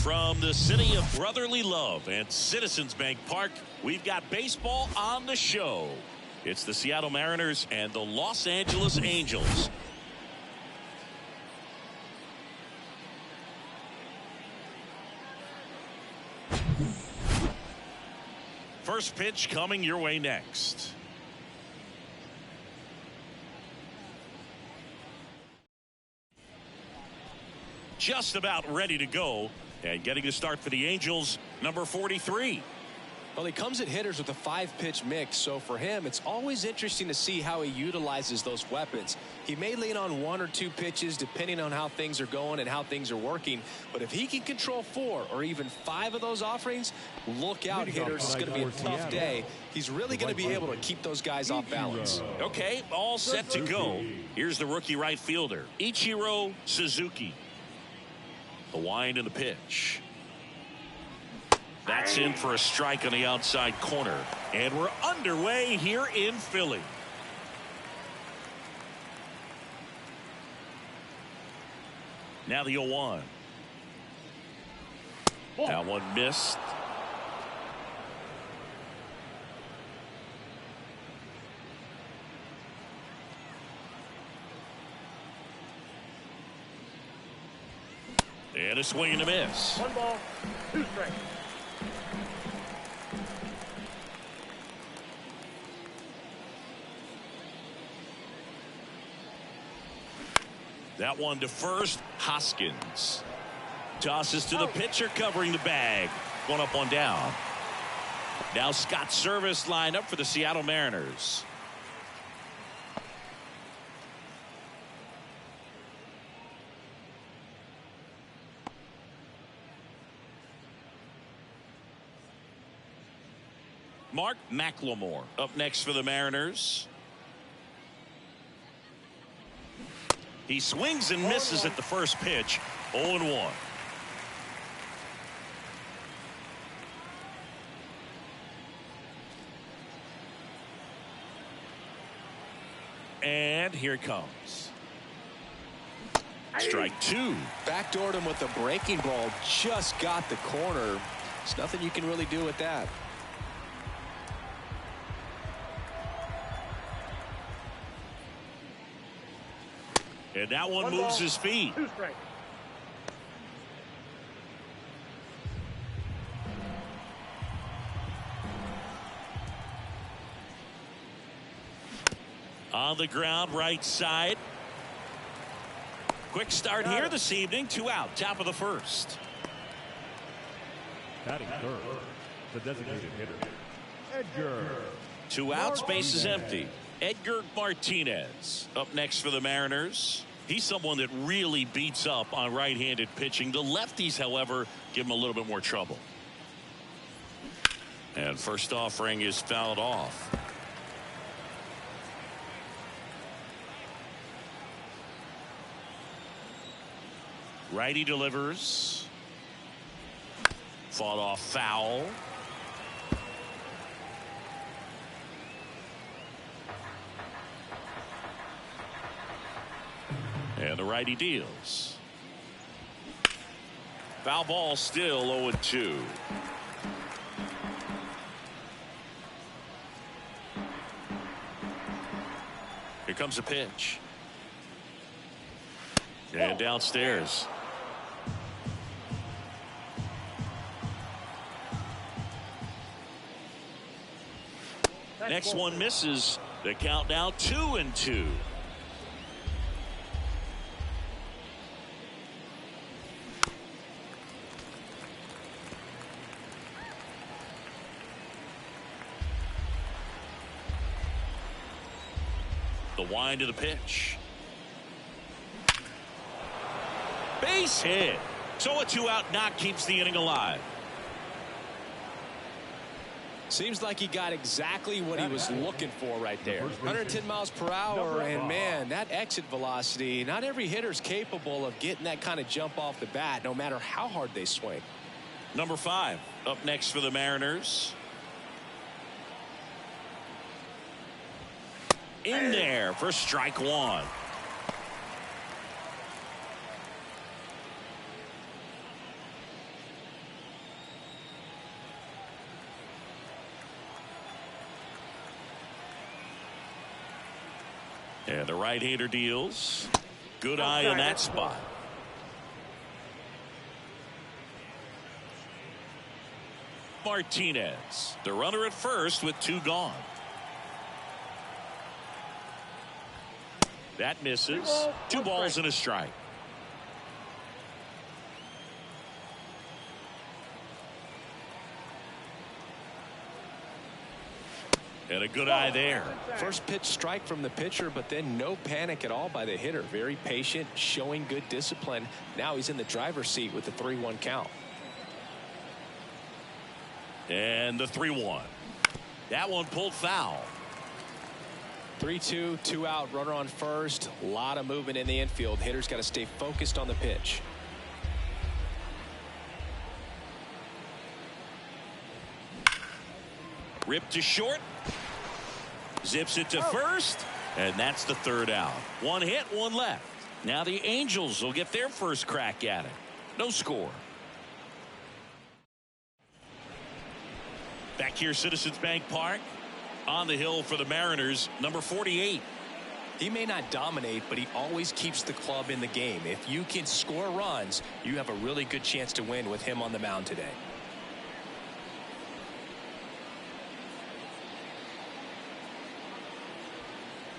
From the city of brotherly love and Citizens Bank Park, we've got baseball on the show. It's the Seattle Mariners and the Los Angeles Angels. First pitch coming your way next. Just about ready to go, and getting to start for the Angels, number 43. Well, he comes at hitters with a 5-pitch mix, so for him, it's always interesting to see how he utilizes those weapons. He may lean on 1 or 2 pitches depending on how things are going and how things are working, but if he can control 4 or even 5 of those offerings, look out, hitters. It's going to be a tough day. He's really going to be able to keep those guys off balance. Okay, all set to go. Here's the rookie right fielder, Ichiro Suzuki. The wind and the pitch. That's in for a strike on the outside corner. And we're underway here in Philly. Now the 0-1. That one missed. And a swing and a miss. 1 ball, 2 strikes. That one to first. Hoskins tosses to the pitcher covering the bag. 1 up, 1 down. Now Scott Service lined up for the Seattle Mariners. Mark McLemore up next for the Mariners. He swings and misses at the first pitch. 0-1. And here it comes. Strike 2. Backdoored him with a breaking ball. Just got the corner. There's nothing you can really do with that. And that one moves his feet. 2 strikes. On the ground, right side. Quick start here this evening. 2 out, top of the first. Batting third, the designated hitter, Edgar. 2 outs, base is empty. Edgar Martinez up next for the Mariners. He's someone that really beats up on right-handed pitching. The lefties, however, give him a little bit more trouble. And first offering is fouled off. Righty delivers. Fought off foul. And the righty deals. Foul ball, still 0-2. Here comes a pitch. And downstairs. Next one misses. The count now 2-2. The wind to the pitch. Base hit. So a 2-out knock keeps the inning alive. Seems like he got exactly what he was looking for right there. 110 miles per hour, and man, that exit velocity, not every hitter's capable of getting that kind of jump off the bat, no matter how hard they swing. Number 5 up next for the Mariners. In there for strike 1. And the right-hander deals. Good eye on that spot. Martinez, the runner at first with 2 gone. That misses. 2 balls and a strike. And a good eye there. First pitch strike from the pitcher, but then no panic at all by the hitter. Very patient, showing good discipline. Now he's in the driver's seat with the 3-1 count. And the 3-1. That one pulled foul. 3-2, 2 out, runner on first. A lot of movement in the infield. Hitter's got to stay focused on the pitch. Ripped to short. Zips it to first. And that's the 3rd out. 1 hit, 1 left. Now the Angels will get their first crack at it. No score. Back here, Citizens Bank Park. On the hill for the Mariners, number 48. He may not dominate, but he always keeps the club in the game. If you can score runs, you have a really good chance to win with him on the mound today.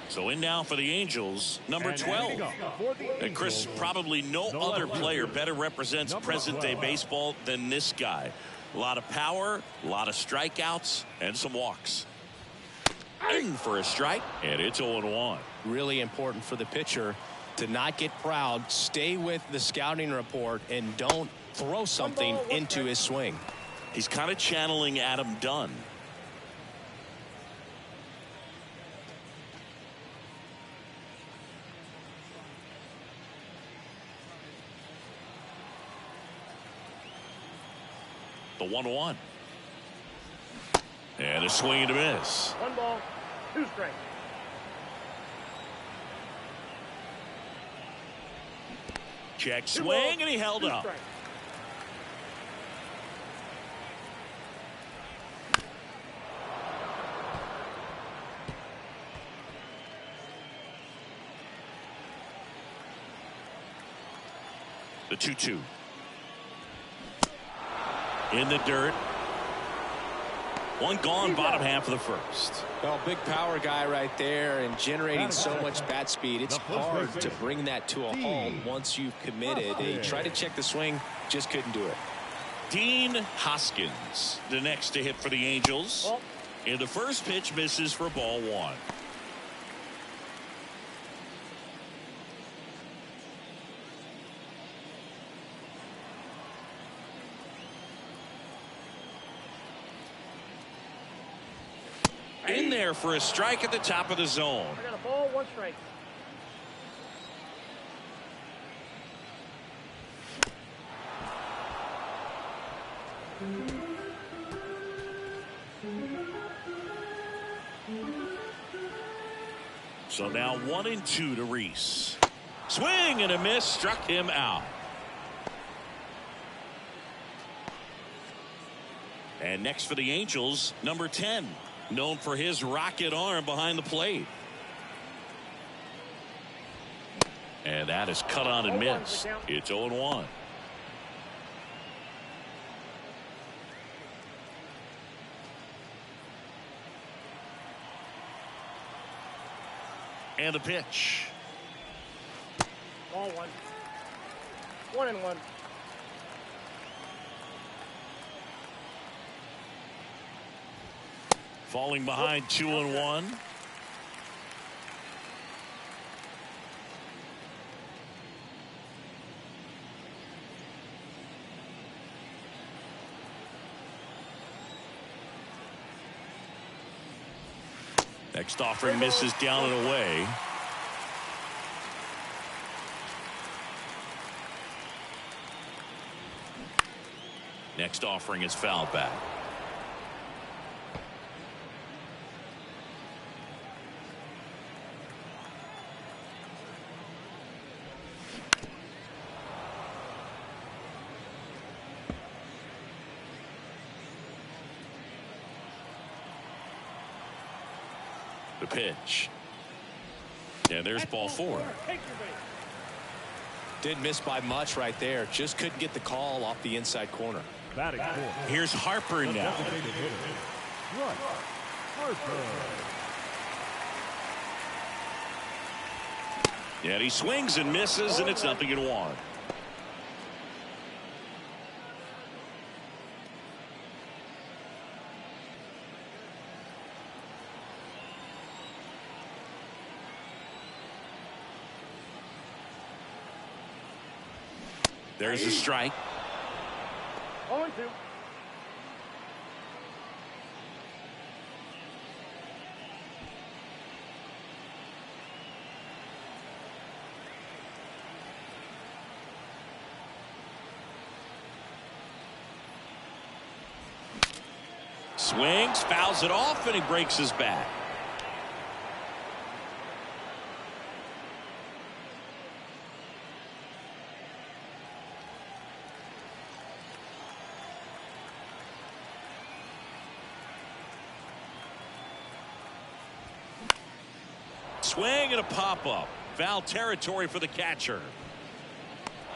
So in now for the Angels, number 12. And Chris, probably no other player better represents present-day baseball than this guy. A lot of power, a lot of strikeouts, and some walks. In for a strike, and it's 0-1. Really important for the pitcher to not get proud, stay with the scouting report, and don't throw something into his swing. He's kind of channeling Adam Dunn. The 1-1. And a swing and a miss. 1 ball, 2 strikes. Check swing, and he held up. The 2-2. In the dirt. 1 gone, bottom half of the first. Well, big power guy right there and generating so much bat speed. It's hard to bring that to a halt once you've committed. He tried to check the swing, just couldn't do it. Dean Hoskins, the next to hit for the Angels. And the first pitch misses for ball 1. In there for a strike at the top of the zone. I got a ball, 1 strike. So now 1-2 to Reese. Swing and a miss, struck him out. And next for the Angels, number 10. Known for his rocket arm behind the plate. And that is cut on and missed. It's 0-1. And the pitch. Ball 1. 1-1. Falling behind 2-1. Next offering misses down and away. Next offering is fouled back. The pitch. And there's ball 4. Take your base. Didn't miss by much right there. Just couldn't get the call off the inside corner. Batting fourth. Here's Harper The now. designated hitter. Bryce Harper. And he swings and misses, and it's 0-1. There's a strike. 0-2. Swings, fouls it off, and he breaks his bat. Swing and a pop-up. Foul territory for the catcher.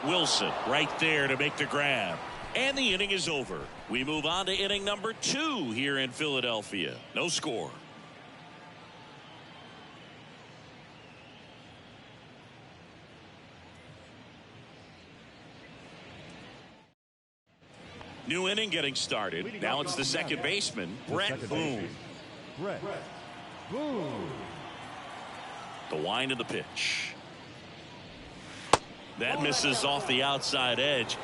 Wilson right there to make the grab. And the inning is over. We move on to inning number 2 here in Philadelphia. No score. New inning getting started. Now it's the second baseman, Brett Boone. Brett Boone. The wind of the pitch. That misses off the outside edge.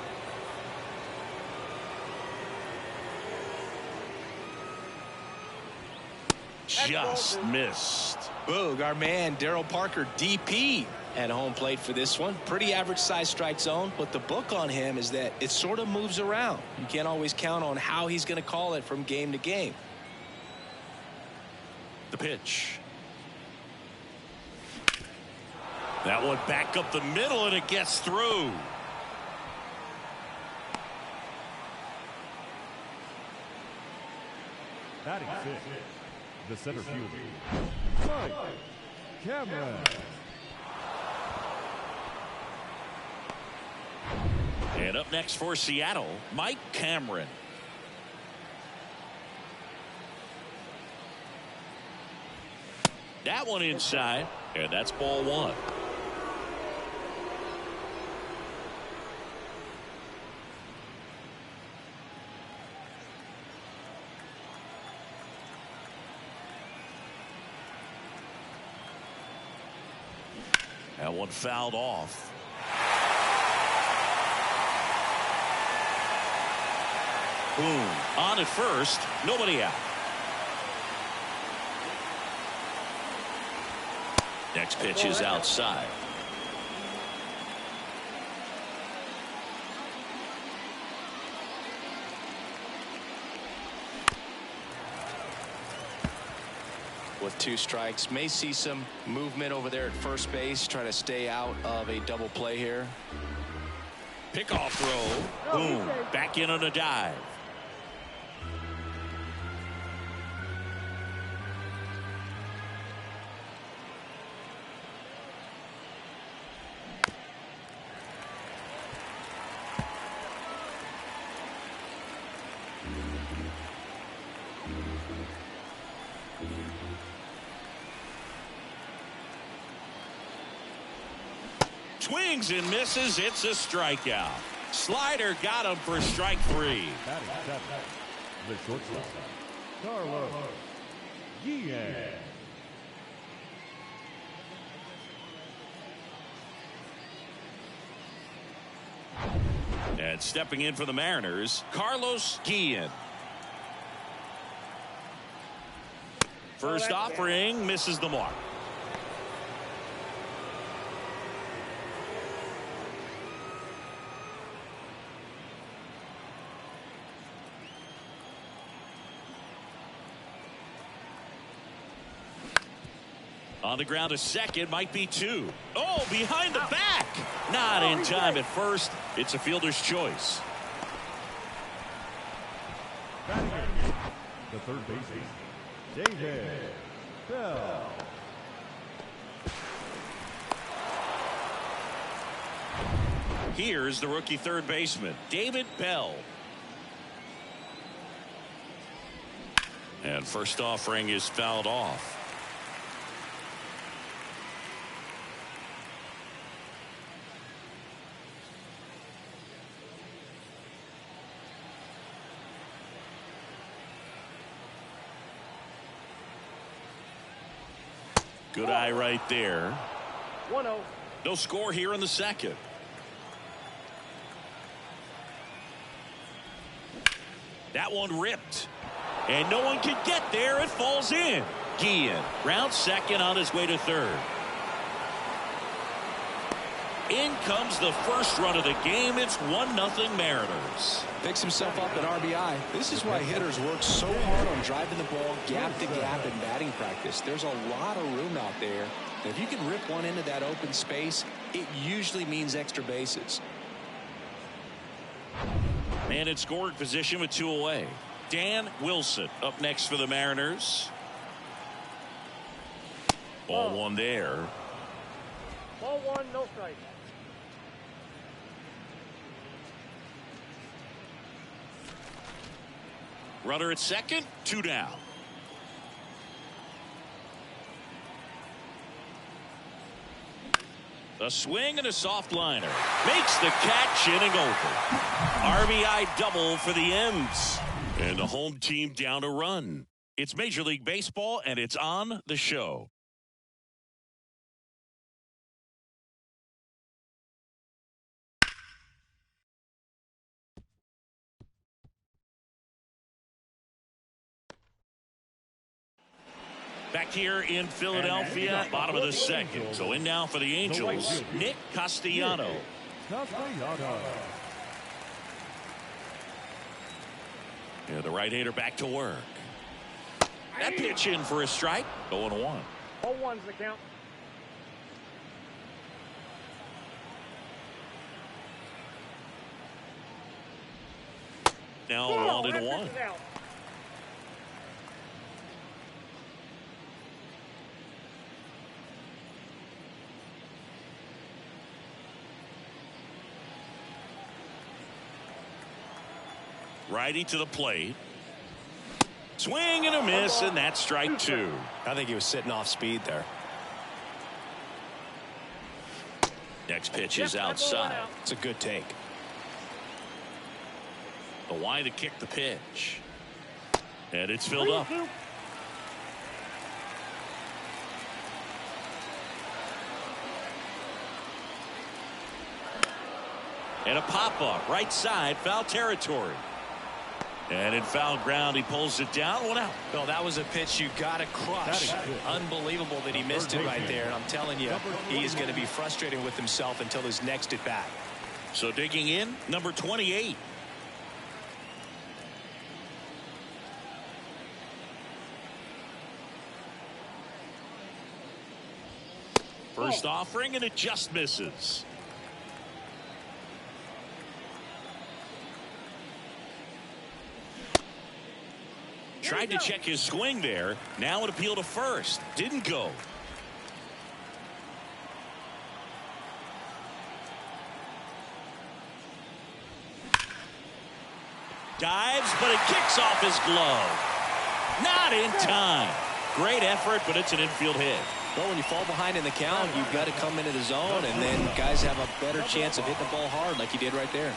Just missed. Boog, our man Darryl Parker, DP at home plate for this one. Pretty average size strike zone, but the book on him is that it sort of moves around. You can't always count on how he's going to call it from game to game. The pitch. That one back up the middle, and it gets through. Batting fifth. The center fielder. Mike Cameron. And up next for Seattle, Mike Cameron. That one inside, and that's ball 1. That one fouled off. Boom. On at first, nobody out. Next pitch is outside. With 2 strikes, may see some movement over there at first base, trying to stay out of a double play here. Pickoff throw. Boom. Back in on a dive. Swings and misses. It's a strikeout. Slider got him for strike 3. Batting seventh. The shortstop. Carlos Guillen. And stepping in for the Mariners, Carlos Guillen. First offering misses the mark. On the ground to second, might be 2. Oh, behind the back. Not in time at first. It's a fielder's choice. Batting eighth. The third baseman. David Bell. Here's the rookie third baseman, David Bell. And first offering is fouled off. Good eye right there. 1-0. No score here in the second. That one ripped. And no one can get there. It falls in. Guillen rounds second on his way to third. In comes the first run of the game. It's 1-0 Mariners. Picks himself up an RBI. This is why hitters work so hard on driving the ball gap to gap in batting practice. There's a lot of room out there. If you can rip one into that open space, it usually means extra bases. And in scoring position with 2 away. Dan Wilson up next for the Mariners. Ball 1 there. Ball 1, no strike. Runner at second, 2 down. A swing and a soft liner. Makes the catch, inning over. RBI double for the M's. And the home team down a run. It's Major League Baseball, and it's on the show. Back here in Philadelphia, bottom of the second. So in now for the Angels, Nick Castellano. Yeah, the right-hander back to work. That pitch in for a strike. 0-1. Ball 1's the count. Now 1-1. Righty to the plate. Swing and a miss, and that's strike 2. I think he was sitting off speed there. Next pitch is outside. It's a good take. The wide to kick the pitch. And it's filled up. And a pop-up, right side, foul territory. And in foul ground, he pulls it down. 1 out. No, that was a pitch you got to crush. Unbelievable that he missed it right there. And I'm telling you, he is going to be frustrated with himself until his next at bat. So digging in, number 28. First offering, and it just misses. Tried to check his swing there. Now an appeal to first. Didn't go. Dives, but it kicks off his glove. Not in time. Great effort, but it's an infield hit. Well, when you fall behind in the count, you've got to come into the zone, and then guys have a better chance of hitting the ball hard like he did right there.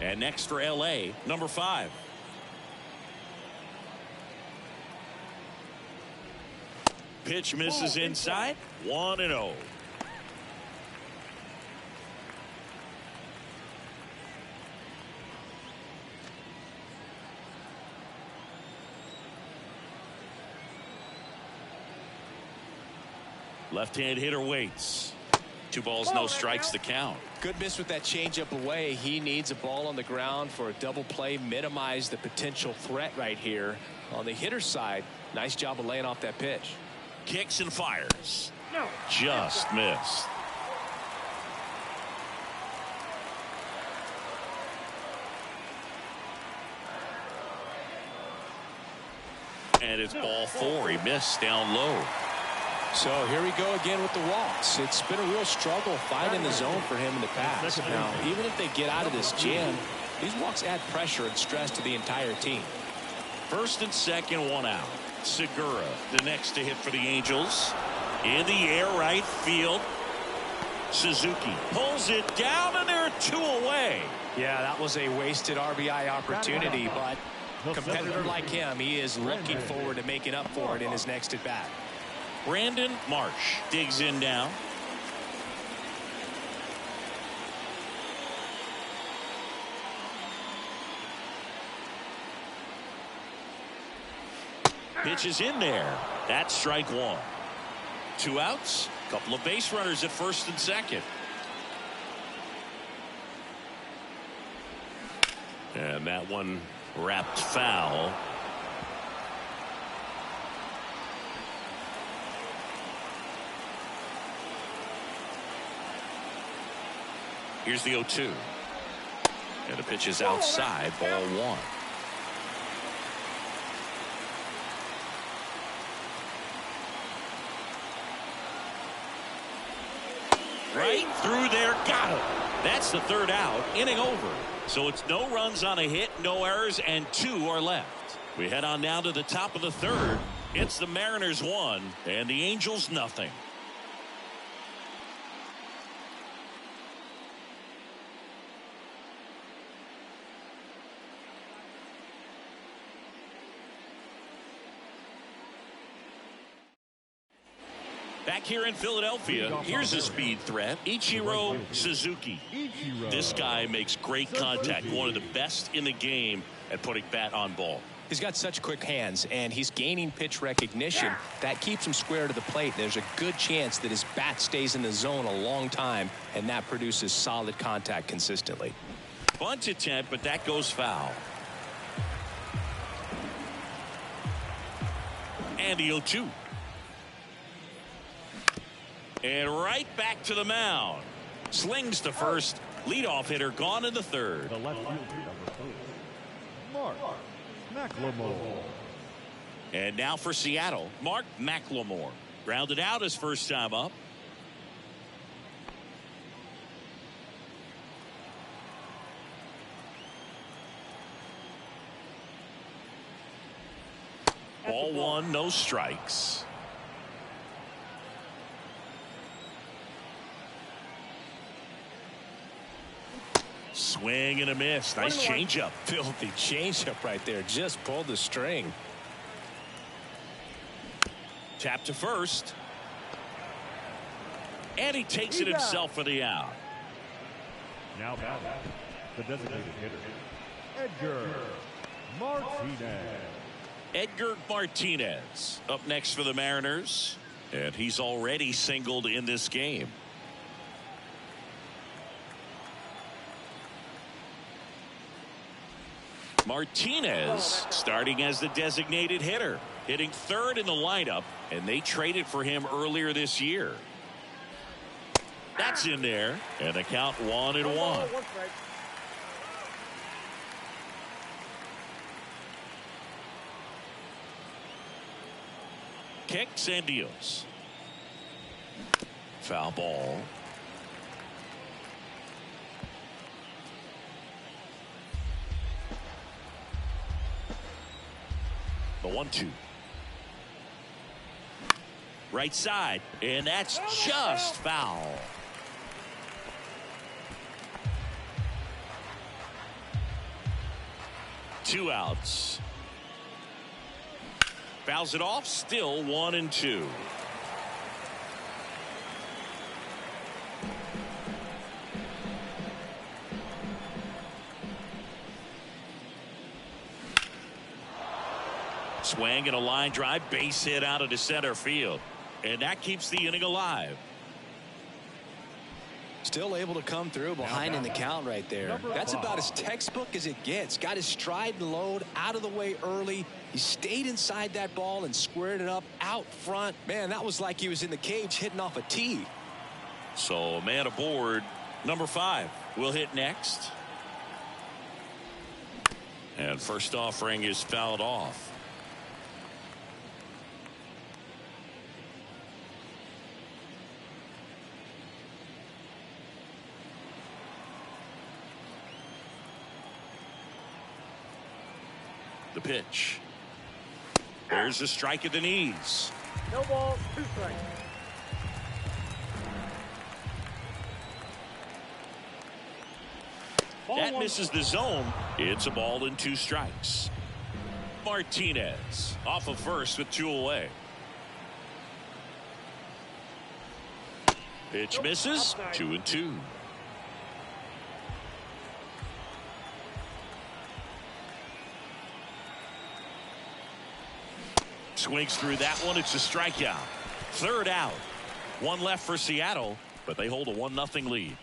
And next for L.A., number 5. Pitch misses inside. 1-0. Left-hand hitter waits. 2 balls, no strikes to count. Good miss with that changeup away. He needs a ball on the ground for a double play. Minimize the potential threat right here. On the hitter's side, nice job of laying off that pitch. Kicks and fires. No. Just missed. And it's ball 4. He missed down low. So here we go again with the walks. It's been a real struggle finding the zone for him in the past. Now, even if they get out of this jam, these walks add pressure and stress to the entire team. First and second, one out. Segura, the next to hit for the Angels. In the air, right field. Suzuki pulls it down, and there are 2 away. Yeah, that was a wasted RBI opportunity, but a competitor like him, he is looking forward to making up for it in his next at bat. Brandon Marsh digs in now. Pitch is in there. That's strike 1. 2 outs. Couple of base runners at first and second. And that one wrapped foul. Here's the 0-2. And the pitch is outside, ball 1. Right through there, got him. That's the 3rd out, inning over. So it's no runs on a hit, no errors, and 2 are left. We head on down to the top of the 3rd. It's the Mariners 1 and the Angels nothing. Back here in Philadelphia, here's a speed threat, Ichiro Suzuki. This guy makes great contact, one of the best in the game at putting bat on ball. He's got such quick hands, and he's gaining pitch recognition. That keeps him square to the plate. There's a good chance that his bat stays in the zone a long time, and that produces solid contact consistently. Bunt attempt, but that goes foul. And the 0-2. And right back to the mound. Slings to first. Leadoff hitter gone in the 3rd. The left fielder, number 4, Mark McLemore. And now for Seattle, Mark McLemore. Grounded out his first time up. Ball 1, no strikes. Swing and a miss. Nice changeup. Filthy changeup right there. Just pulled the string. Tap to first. And he takes it himself for the out. Now batting, the designated hitter, Edgar Martinez. Edgar Martinez up next for the Mariners. And he's already singled in this game. Martinez starting as the designated hitter, hitting 3rd in the lineup, and they traded for him earlier this year. That's in there, and the count 1-1. Kicks and deals. Foul ball. The 1-2. Right side, and that's just foul. Two outs. Fouls it off, still 1-2. Swing and a line drive, base hit out into center field. And that keeps the inning alive. Still able to come through behind in the count right there. That's about as textbook as it gets. Got his stride and load out of the way early. He stayed inside that ball and squared it up out front. Man, that was like he was in the cage hitting off a tee. So a man aboard. Number 5 will hit next. And first offering is fouled off. The pitch. There's a strike at the knees. No ball, 2 strikes. That misses the zone. It's a ball and 2 strikes. Martinez off of first with 2 away. Pitch misses. 2-2. Swings through that one. It's a strikeout. 3rd out. 1 left for Seattle, but they hold a 1-0 lead.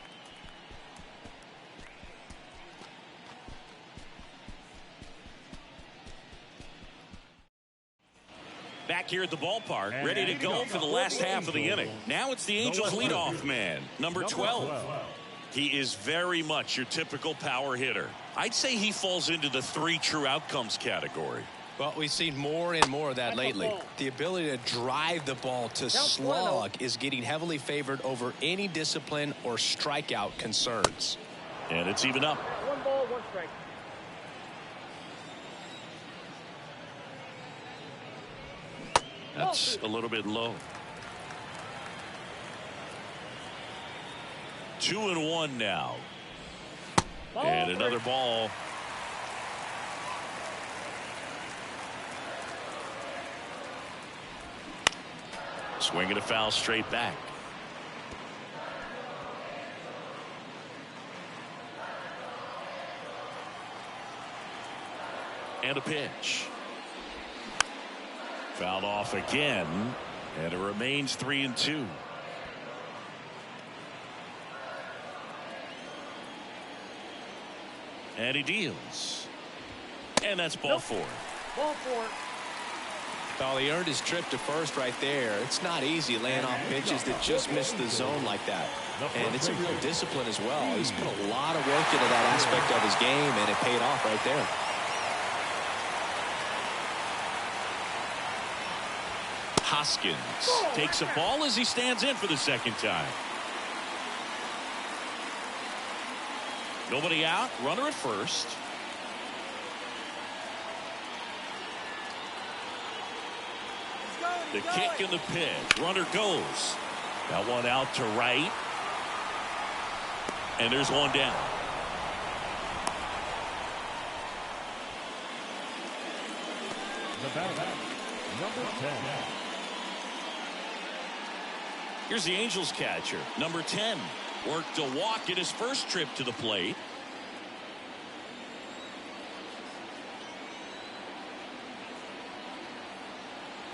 Back here at the ballpark, ready to go for the last half of the inning. Now it's the Angels leadoff man, number 12. He is very much your typical power hitter. I'd say he falls into the 3 true outcomes category. Well, we've seen more and more of that lately. The ability to drive the ball to slug is getting heavily favored over any discipline or strikeout concerns. And it's even up. 1 ball, 1 strike. That's a little bit low. 2-1 now. And another ball. Swinging a foul straight back. And a pitch. Fouled off again, and it remains 3-2. And he deals. And that's ball 4. Ball 4. Well, he earned his trip to first right there. It's not easy laying off pitches that just miss the zone like that. And it's a real discipline as well. He's put a lot of work into that aspect of his game, and it paid off right there. Hoskins takes a ball as he stands in for the 2nd time. Nobody out. Runner at first. The kick and the pitch. Runner goes. That one out to right. And there's one down. The batter, number 10. Here's the Angels catcher, number 10. Worked a walk in his first trip to the plate.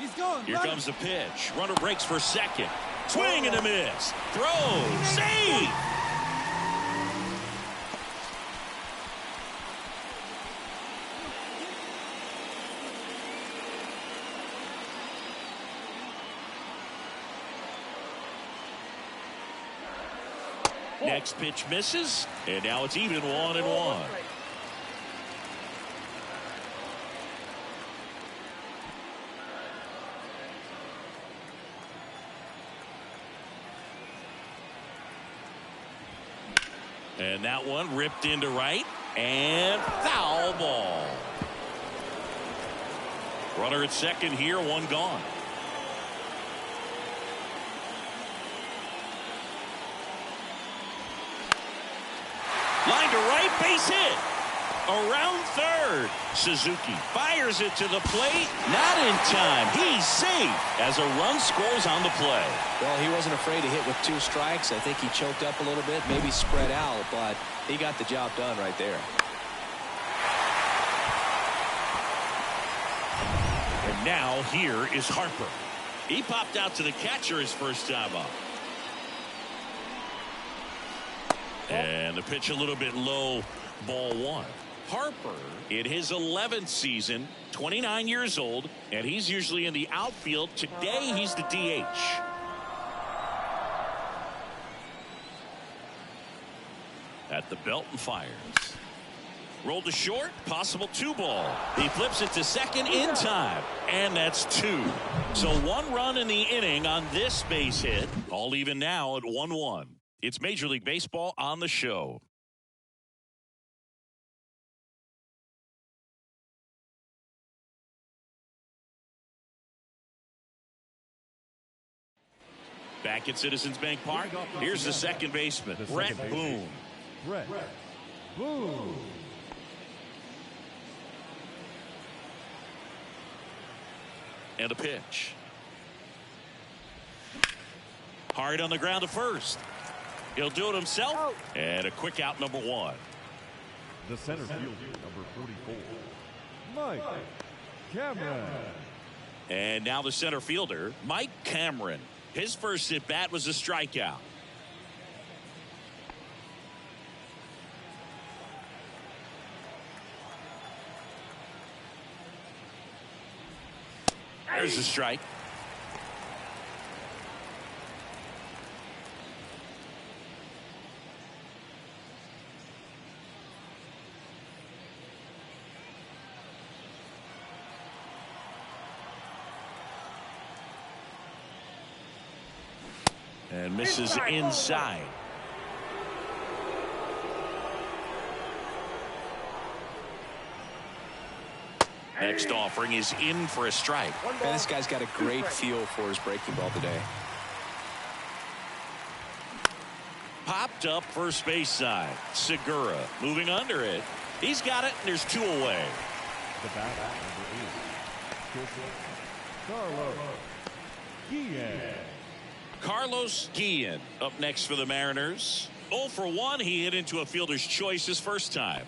He's going. Here comes the pitch. Runner breaks for second. Swing and a miss. Throw. Save. Next pitch misses, and now it's even 1-1. And that one ripped into right, and foul ball. Runner at second here, 1 gone. Line to right, base hit. Around third. Suzuki fires it to the plate. Not in time. He's safe as a run scores on the play. Well, he wasn't afraid to hit with 2 strikes. I think he choked up a little bit, maybe spread out, but he got the job done right there. And now here is Harper. He popped out to the catcher his first time up. And the pitch a little bit low, ball 1. Harper in his 11th season, 29 years old, and he's usually in the outfield. Today he's the DH. At the belt and fires. Rolled to short, possible 2 ball. He flips it to second in time, and that's 2. So 1 run in the inning on this base hit. All even now at 1-1. It's Major League Baseball on the show. Back at Citizens Bank Park, here's the second baseman, Brett Boone. Brett Boone. And a pitch. Hard on the ground to first. He'll do it himself. And a quick out, number 1. The center fielder, number 44, Mike Cameron. And now the center fielder, Mike Cameron. His first at bat was a strikeout. There's a strike. And misses inside. Next offering is in for a strike. Man, this guy's got a great feel for his breaking ball today. Popped up first base side. Segura moving under it. He's got it, and there's 2 away. The batter, number 8, Carlos Guillen. Carlos Guillen up next for the Mariners. 0 for 1. He hit into a fielder's choice his first time.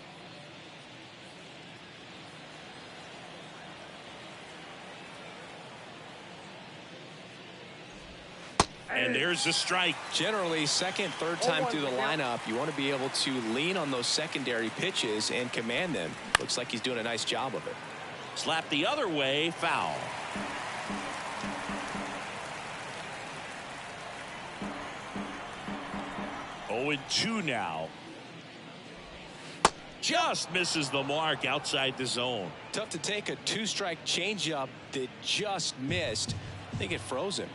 And there's a strike. Generally, second, third time through the lineup, you want to be able to lean on those secondary pitches and command them. Looks like he's doing a nice job of it. Slap the other way, foul. Oh, and 2 now. Just misses the mark outside the zone. Tough to take a 2-strike changeup that just missed. I think it froze him.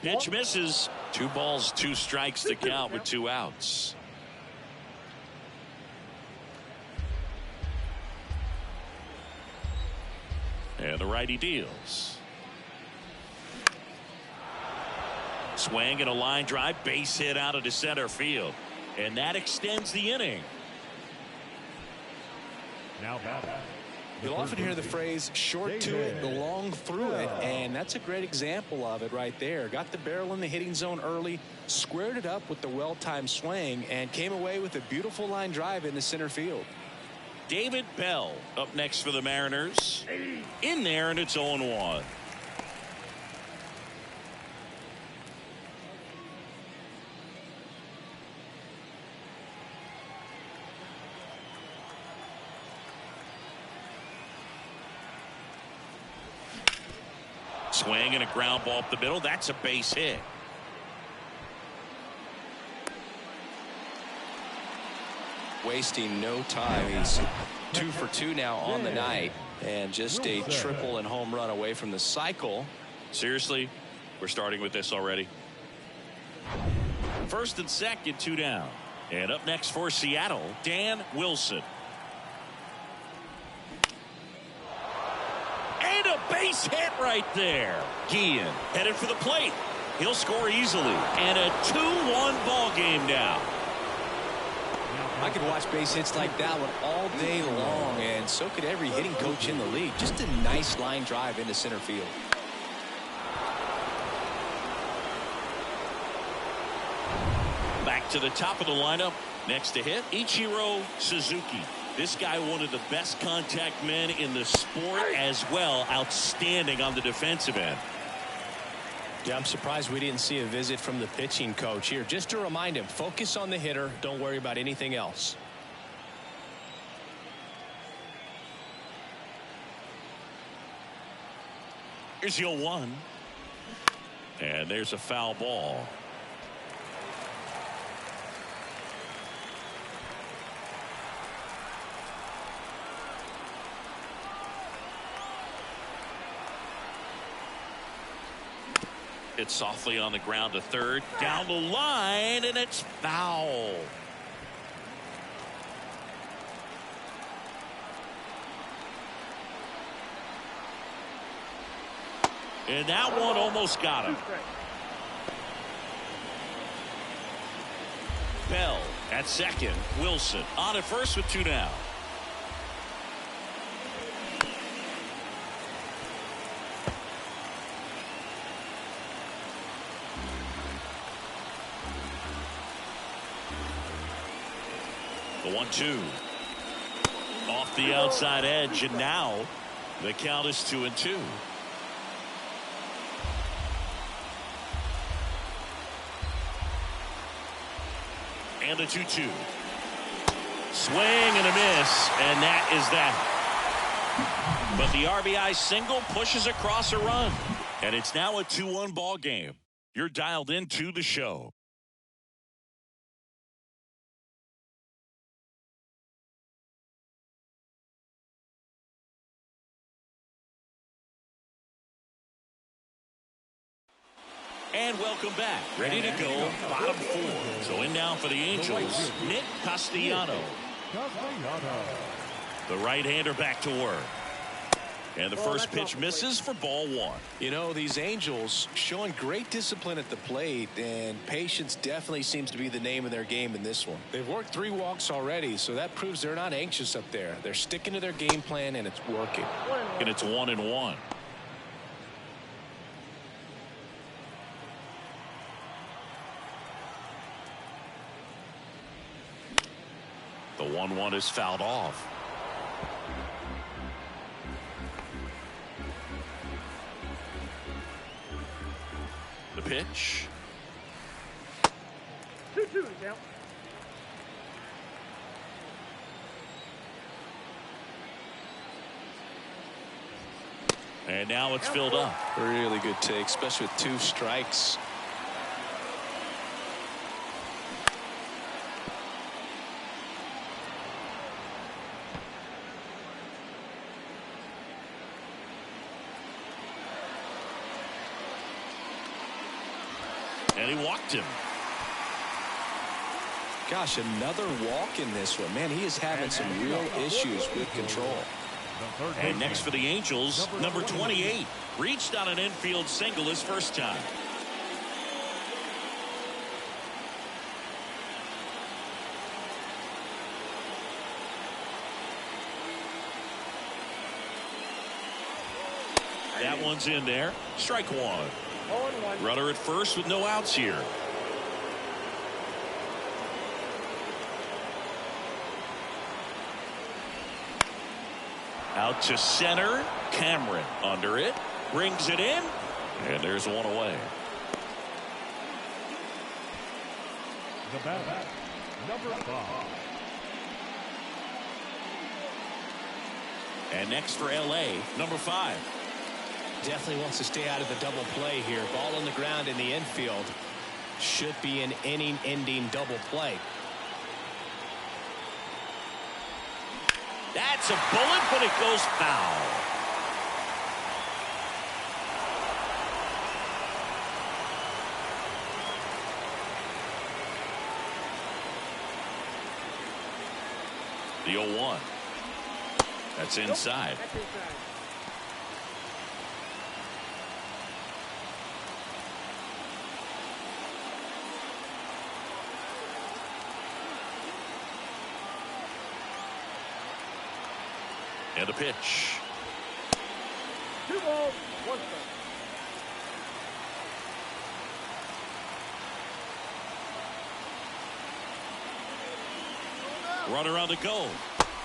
Pitch misses. 2 balls, 2 strikes to count with 2 outs. And the righty deals. Swing and a line drive, base hit out of the center field. And that extends the inning. Now batting. You'll often hear the phrase short to it, long through it, and that's a great example of it right there. Got the barrel in the hitting zone early, squared it up with the well-timed swing, and came away with a beautiful line drive in the center field. David Bell up next for the Mariners. In there, and it's 0-1. Swing and a ground ball up the middle. That's a base hit. Wasting no time. He's 2 for 2 now on the night, and just a triple and home run away from the cycle. Seriously, we're starting with this already. First and second, 2 down. And up next for Seattle, Dan Wilson. And a base hit right there. Guillen headed for the plate. He'll score easily. And a 2-1 ball game now. I could watch base hits like that one all day long, and so could every hitting coach in the league. Just a nice line drive into center field. Back to the top of the lineup. Next to hit, Ichiro Suzuki. This guy, one of the best contact men in the sport as well. Outstanding on the defensive end. Yeah, I'm surprised we didn't see a visit from the pitching coach here. Just to remind him, focus on the hitter. Don't worry about anything else. Here's the 0-1. And there's a foul ball. It's softly on the ground to third. Down the line, and it's foul. And that one almost got him. Bell at second. Wilson on at first with 2 down. The 1-2 off the outside edge, and now the count is 2-2. And the 2-2. Swing and a miss, and that is that. But the RBI single pushes across a run, and it's now a 2-1 ball game. You're dialed into the show. And welcome back. Ready to go. Bottom 4. So in now for the Angels, Nick Castellano. The right-hander back to work. And the first pitch misses for ball 1. You know, these Angels showing great discipline at the plate, and patience definitely seems to be the name of their game in this one. They've worked 3 walks already, so that proves they're not anxious up there. They're sticking to their game plan, and it's working. And it's 1-1. The 1-1 is fouled off. The pitch. 2-2 now. And now it's filled up. Really good take, especially with 2 strikes. And he walked him. Gosh, another walk in this one. Man, he is having some real issues with control. And next for the Angels, number 28. Reached on an infield single his first time. That one's in there. Strike 1. 0-1. Runner at first with no outs here. Out to center. Cameron under it. Brings it in. And there's one away. The batter, number 5. And next for LA, number 5. Definitely wants to stay out of the double play here. Ball on the ground in the infield. Should be an inning-ending double play. That's a bullet, but it goes foul. The 0-1. That's inside. That's inside. And a pitch. 2 balls, 1 strike. Runner on the go.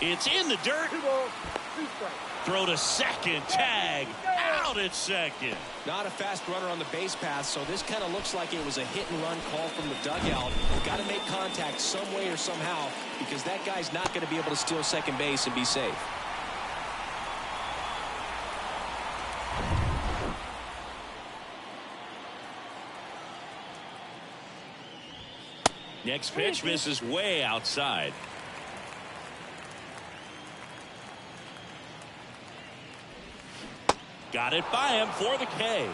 It's in the dirt. 2 balls, 2 strikes. Throw to second. Tag. Out at second. Not a fast runner on the base pass, so this kind of looks like it was a hit-and-run call from the dugout. Got to make contact some way or somehow, because that guy's not going to be able to steal second base and be safe. Next pitch misses way outside. Got it by him for the K.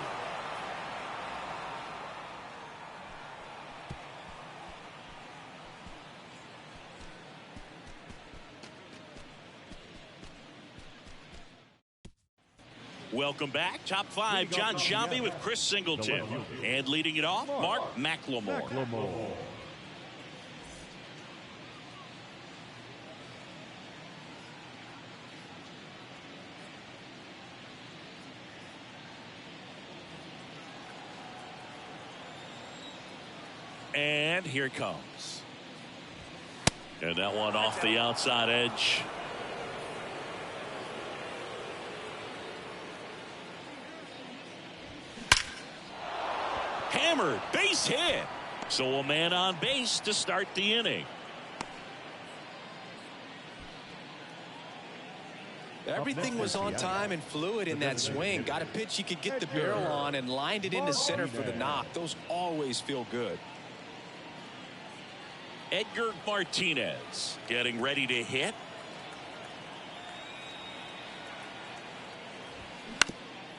Welcome back. Top 5, John Shambi with Chris Singleton. And leading it off, Mark McLemore. And here it comes. And that one off the outside edge. Hammered, base hit. So a man on base to start the inning. Everything was on time and fluid in that swing. Got a pitch he could get the barrel on and lined it into center for the knock. Those always feel good. Edgar Martinez getting ready to hit.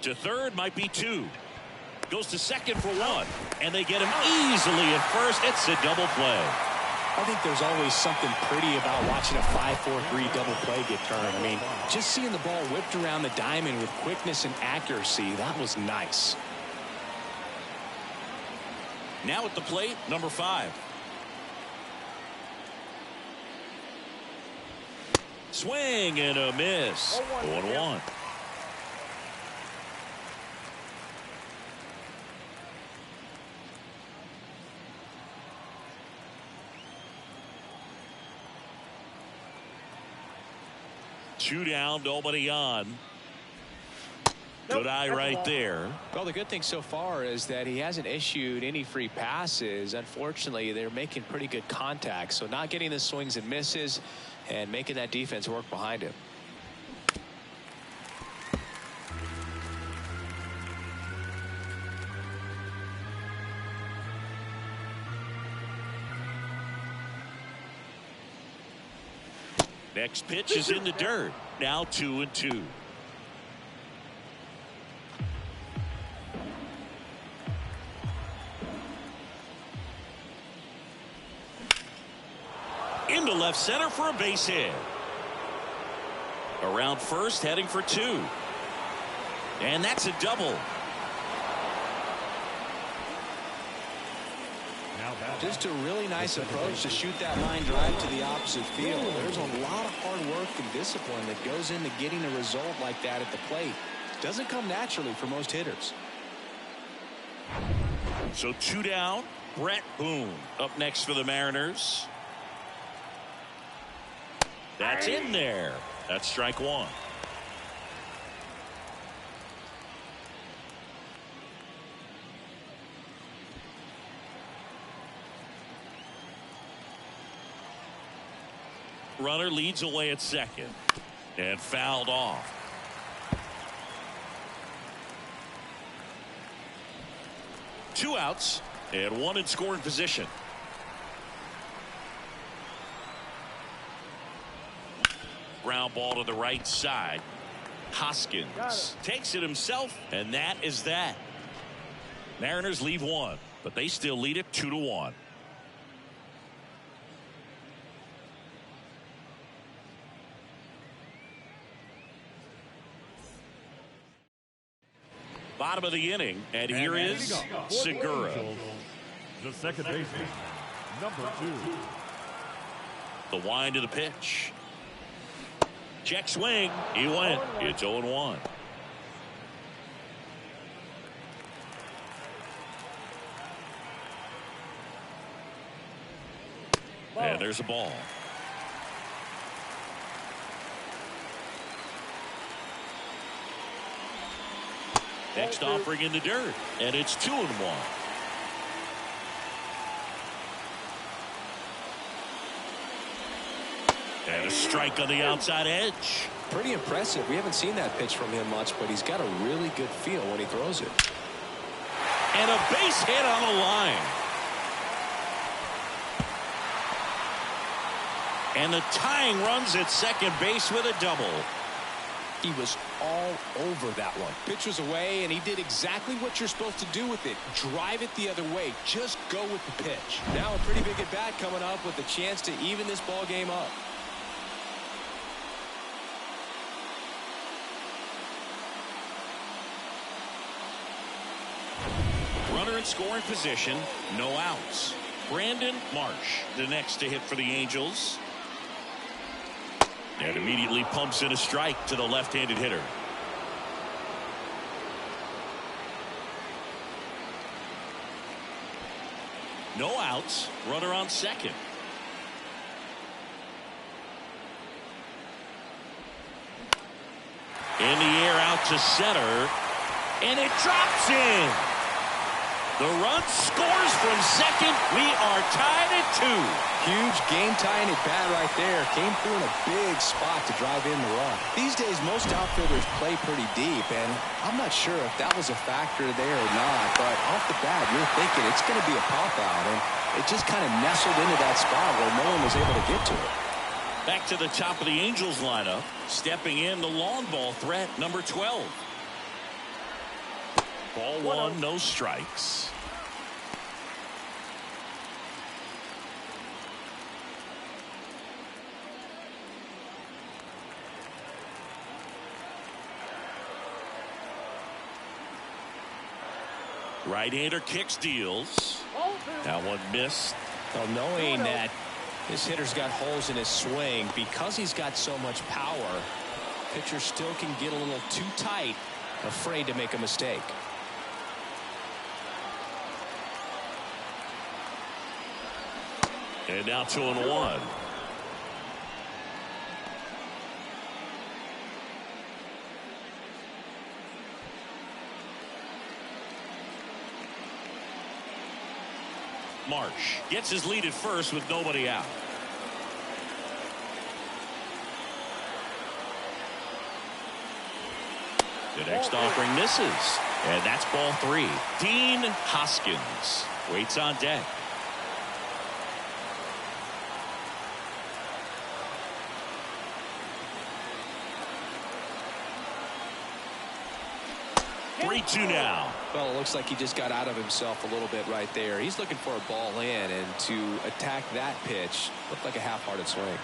To third, might be 2. Goes to second for 1. And they get him easily at first. It's a double play. I think there's always something pretty about watching a 5-4-3 double play get turned. I mean, just seeing the ball whipped around the diamond with quickness and accuracy, that was nice. Now at the plate, number 5. Swing and a miss. 0-1. Two down, nobody on. Good eye right there. Well, the good thing so far is that he hasn't issued any free passes. Unfortunately, they're making pretty good contact, so not getting the swings and misses and making that defense work behind him. Next pitch is in the dirt. Now 2-2. Into left center for a base hit. Around first, heading for 2. And that's a double. Just a really nice approach to shoot that line drive to the opposite field. There's a lot of hard work and discipline that goes into getting a result like that at the plate. Doesn't come naturally for most hitters. So 2 down. Brett Boone up next for the Mariners. That's in there. That's strike 1. Runner leads away at second and fouled off. Two outs and 1 in scoring position. Ground ball to the right side. Hoskins takes it himself, and that is that. Mariners leave 1, but they still lead it 2-1. Bottom of the inning, and here is Segura. The second baseman, number 2. The wind of the pitch. Check swing. He went. It's 0-1. And there's a ball. Next offering in the dirt, and it's 2-1. And a strike on the outside edge. Pretty impressive. We haven't seen that pitch from him much, but he's got a really good feel when he throws it. And a base hit on the line. And the tying runs at second base with a double. He was all over that one. Pitch was away, and he did exactly what you're supposed to do with it. Drive it the other way. Just go with the pitch. Now a pretty big at bat coming up with a chance to even this ball game up. Runner in scoring position, no outs. Brandon Marsh, the next to hit for the Angels. And immediately pumps in a strike to the left-handed hitter. No outs, runner on second. In the air out to center, and it drops in. The run scores from second. We are tied at 2. Huge game-tying at bat right there. Came through in a big spot to drive in the run. These days, most outfielders play pretty deep, and I'm not sure if that was a factor there or not, but off the bat, you're thinking it's going to be a pop-out, and it just kind of nestled into that spot where no one was able to get to it. Back to the top of the Angels lineup. Stepping in, the long ball threat, number 12. Ball 1, no strikes. Right-hander kicks, deals. That one missed. Well, knowing that this hitter's got holes in his swing, because he's got so much power, pitcher still can get a little too tight, afraid to make a mistake. And now 2-1. Marsh gets his lead at first with nobody out. The next offering misses, and that's ball 3. Dean Hoskins waits on deck. Three-two now. Well, it looks like he just got out of himself a little bit right there. He's looking for a ball in, and to attack that pitch looked like a half-hearted swing.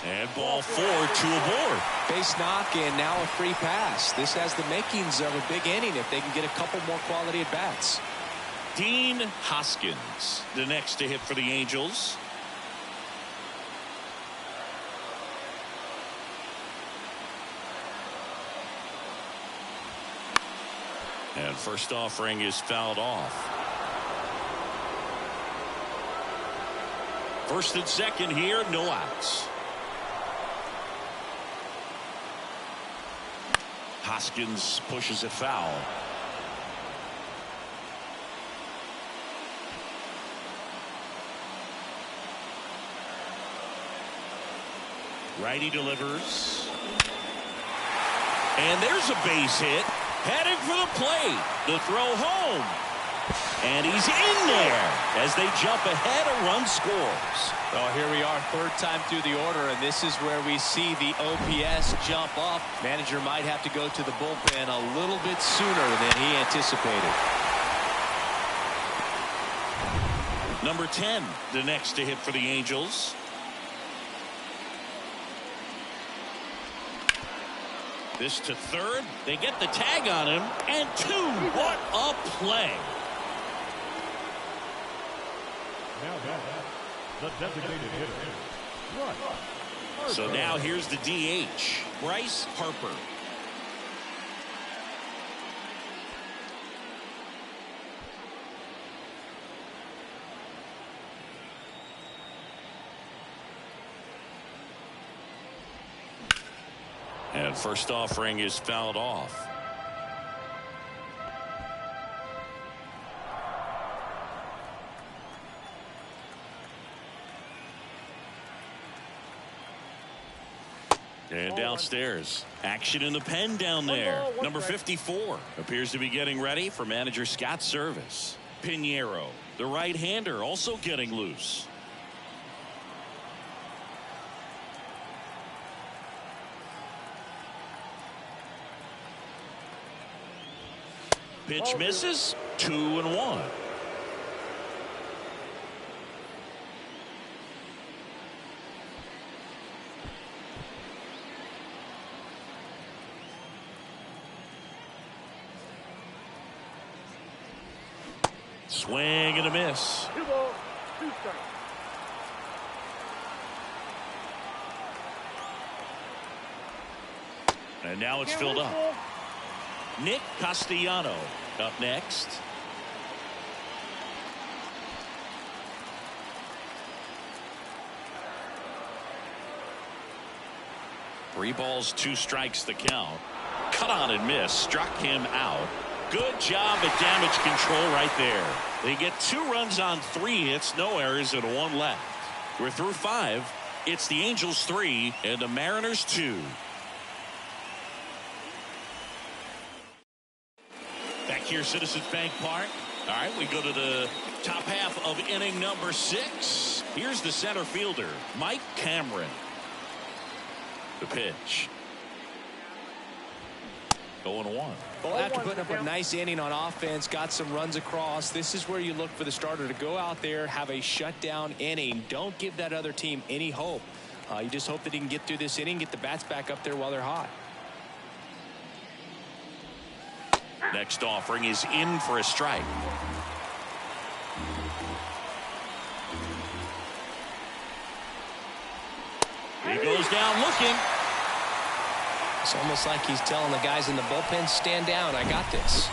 And ball 4, 2 aboard. Base knock, and now a free pass. This has the makings of a big inning if they can get a couple more quality at bats. Dean Hoskins, the next to hit for the Angels. And first offering is fouled off. First and second here, no outs. Hoskins pushes it foul. Righty delivers. And there's a base hit. Heading for the plate. The throw home. And he's in there. As they jump ahead, a run scores. Well, here we are, third time through the order, and this is where we see the OPS jump up. Manager might have to go to the bullpen a little bit sooner than he anticipated. Number 10, the next to hit for the Angels. This to third. They get the tag on him. And 2. What a play. Now back, the designated hitter. Right. So now here's the DH, Bryce Harper. And first offering is fouled off. And downstairs, action in the pen down there. Number 54 appears to be getting ready for manager Scott's service. Pinheiro, the right-hander, also getting loose. Pitch misses. 2-1. Swing and a miss. 2 balls, 2 strikes. And now it's filled up. Nick Castellano up next. Three balls, 2 strikes the count. Cut on and miss. Struck him out. Good job at damage control right there. They get 2 runs on 3 hits, no errors, and 1 left. We're through 5. It's the Angels 3 and the Mariners 2. Back here, Citizens Bank Park. All right, we go to the top half of inning number 6. Here's the center fielder, Mike Cameron. The pitch. 0-1. Well, after putting up a nice inning on offense, got some runs across, this is where you look for the starter to go out there, have a shutdown inning. Don't give that other team any hope. You just hope that he can get through this inning, get the bats back up there while they're hot. Next offering is in for a strike. He goes down looking. It's almost like he's telling the guys in the bullpen, stand down, I got this.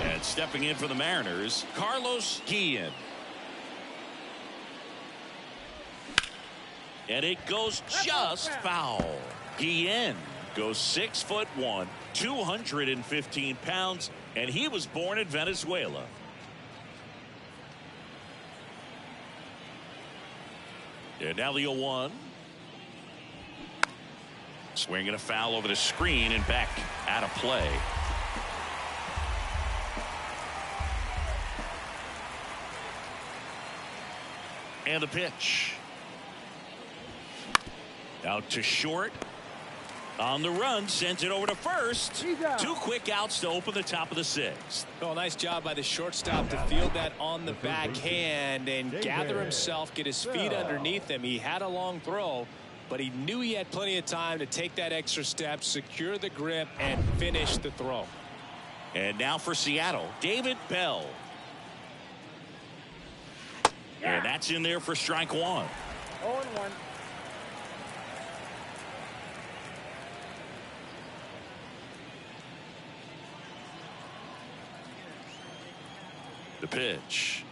And stepping in for the Mariners, Carlos Guillen. And it goes just foul. Guillen goes 6'1", 215 pounds, and he was born in Venezuela. And now the 0-1. Swinging a foul over the screen and back out of play. And the pitch. Out to short. On the run, sends it over to first. 2 quick outs to open the top of the 6th. Oh, nice job by the shortstop to field that on the backhand and gather himself, get his feet underneath him. He had a long throw, but he knew he had plenty of time to take that extra step, secure the grip, and finish the throw. And now for Seattle, David Bell. And that's in there for strike 1. 0-1. The pitch.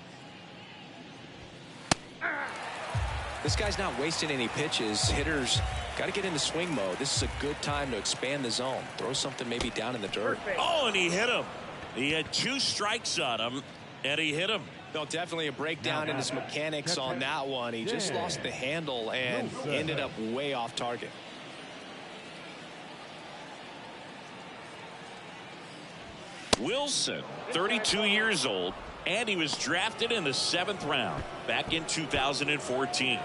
This guy's not wasting any pitches. Hitters got to get into swing mode. This is a good time to expand the zone. Throw something maybe down in the dirt. Oh, and he hit him. He had 2 strikes on him, and he hit him. No, definitely a breakdown in his mechanics on that one. He just lost the handle and ended up way off target. Wilson, 32 years old, and he was drafted in the 7th round back in 2014.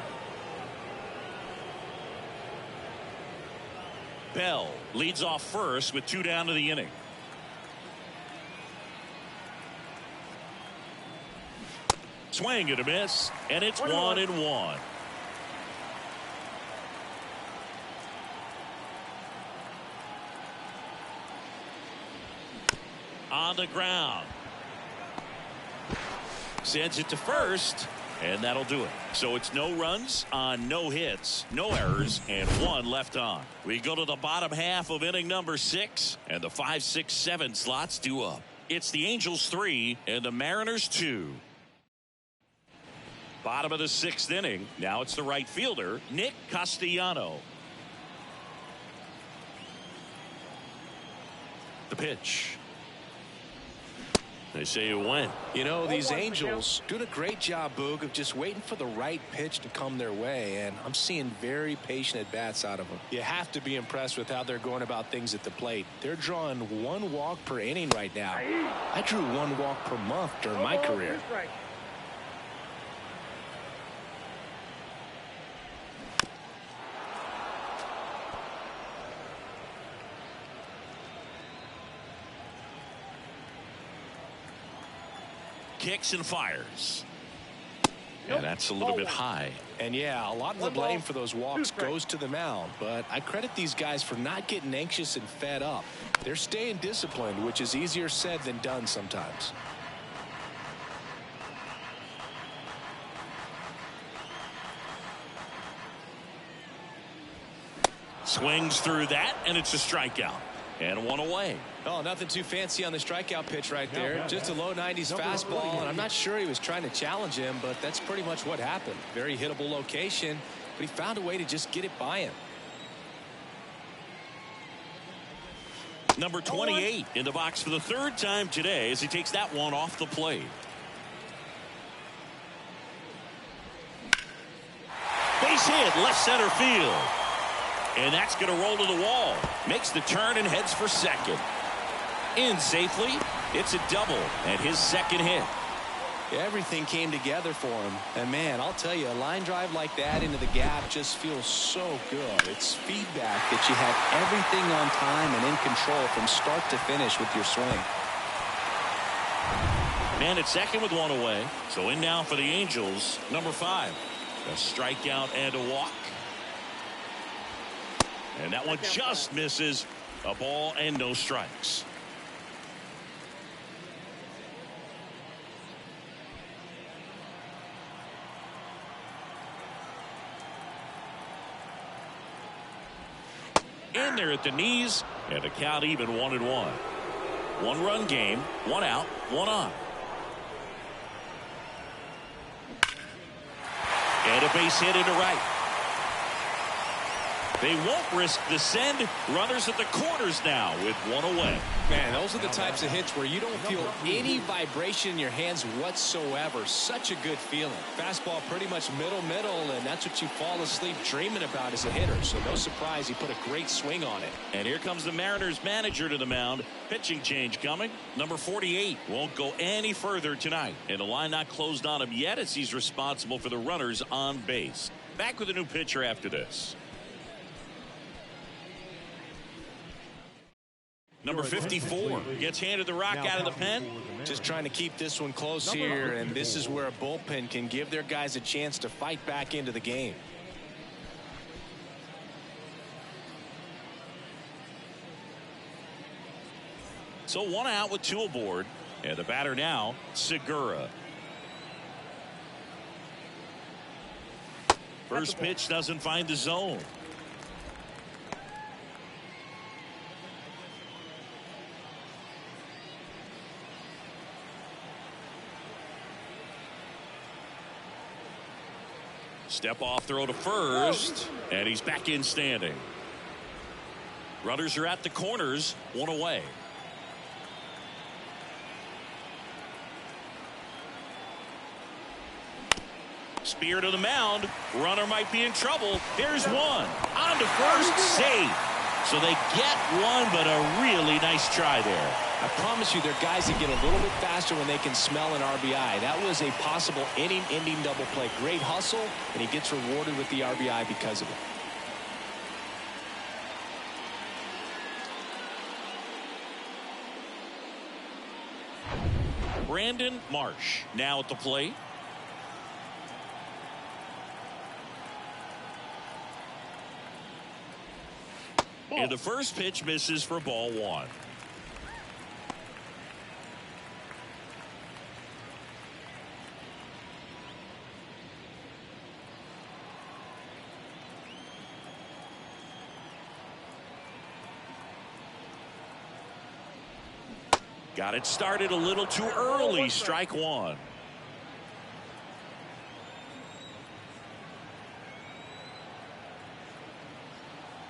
Bell leads off first with 2 down to the inning. Swing and a miss, and it's 1-1. On the ground. Sends it to first, and that'll do it. So it's no runs on no hits, no errors, and 1 left on. We go to the bottom half of inning number 6, and the 5, 6, 7 slots due up. It's the Angels 3 and the Mariners 2. Bottom of the 6th inning. Now it's the right fielder, Nick Castellano. The pitch. They say it went. You know, these Angels doing a great job, Boog, of just waiting for the right pitch to come their way, and I'm seeing very patient at-bats out of them. You have to be impressed with how they're going about things at the plate. They're drawing 1 walk per inning right now. I drew 1 walk per month during my career. Kicks and fires. And that's a little bit high. And yeah, a lot of the blame for those walks goes to the mound, but I credit these guys for not getting anxious and fed up. They're staying disciplined, which is easier said than done sometimes. Swings through that, and it's a strikeout. And one away. Oh, nothing too fancy on the strikeout pitch right there. Just a low 90s fastball, and I'm not sure he was trying to challenge him, but that's pretty much what happened. Very hittable location, but he found a way to just get it by him. Number 28 in the box for the third time today as he takes that one off the plate. Base hit, left center field. And that's going to roll to the wall. Makes the turn and heads for second. In safely. It's a double and his second hit. Everything came together for him. And man, I'll tell you, a line drive like that into the gap just feels so good. It's feedback that you have everything on time and in control from start to finish with your swing. Man at second with one away. So in now for the Angels, number 5. A strikeout and a walk. And that one just misses. A ball and no strikes. In there at the knees, and the count even 1-1. 1-run game, 1 out, 1 on. And a base hit into right. They won't risk the send. Runners at the corners now with 1 away. Man, those are the types of hits where you don't feel any vibration in your hands whatsoever. Such a good feeling. Fastball pretty much middle, and that's what you fall asleep dreaming about as a hitter. So no surprise he put a great swing on it. And here comes the Mariners manager to the mound. Pitching change coming. Number 48 won't go any further tonight. And the line not closed on him yet as he's responsible for the runners on base. Back with a new pitcher after this. Number 54 gets handed the rock out of the pen. Just trying to keep this one close here, and this is where a bullpen can give their guys a chance to fight back into the game. So 1 out with 2 aboard, and the batter now, Segura. First pitch doesn't find the zone. Step off throw to first, and he's back in standing. Runners are at the corners, 1 away. Spear to the mound. Runner might be in trouble. There's one. On to first, safe. So they get one, but a really nice try there. I promise you, they're guys that get a little bit faster when they can smell an RBI. That was a possible inning-ending double play. Great hustle, and he gets rewarded with the RBI because of it. Brandon Marsh now at the plate. And the first pitch misses for ball 1. Got it started a little too early. Strike 1.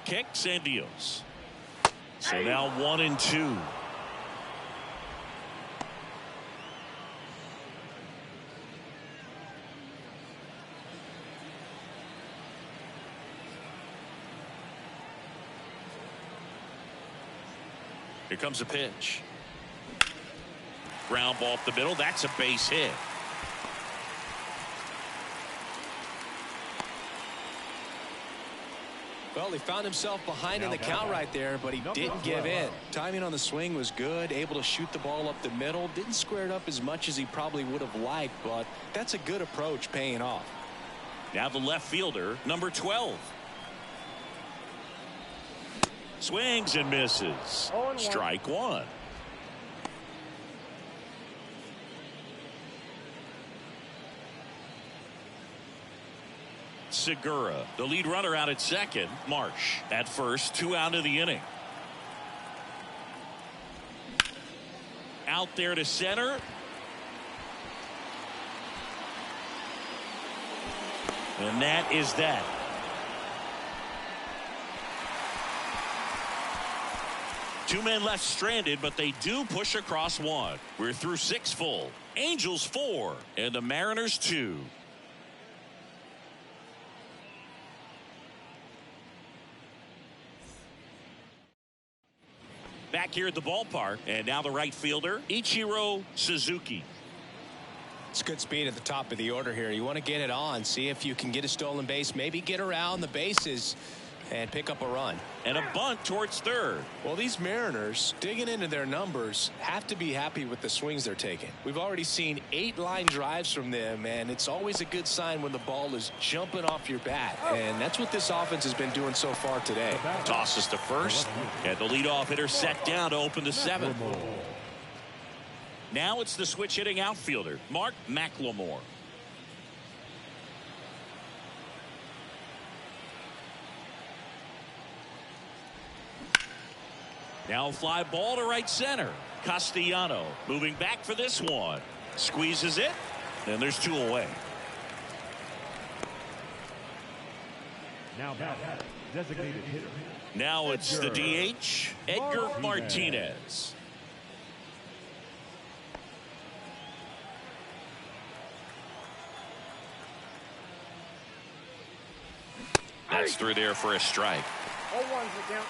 Kicks and deals. So now 1-2. Here comes a pitch. Ground ball up the middle. That's a base hit. Well, he found himself behind in the count right there, but he didn't give in. Timing on the swing was good, able to shoot the ball up the middle. Didn't square it up as much as he probably would have liked, but that's a good approach paying off. Now the left fielder, number 12. Swings and misses. Strike one. Segura, the lead runner out at second. Marsh at first, 2 out of the inning. Out there to center. And that is that. Two men left stranded, but they do push across one. We're through 6 full. Angels 4 and the Mariners 2. Back here at the ballpark, and now the right fielder, Ichiro Suzuki. It's good speed at the top of the order here. You want to get it on, see if you can get a stolen base, maybe get around the bases and pick up a run. And a bunt towards third. Well, these Mariners, digging into their numbers, have to be happy with the swings they're taking. We've already seen 8 line drives from them, and it's always a good sign when the ball is jumping off your bat. And that's what this offense has been doing so far today. Tosses to first, and the leadoff hitter set down to open the 7th. Now it's the switch hitting outfielder, Mark McLemore. Now a fly ball to right center. Castellano moving back for this one. Squeezes it, and there's 2 away. Now back, designated hitter. Now it's the DH, Edgar Martinez. That's through there for a strike. 0-1's the count.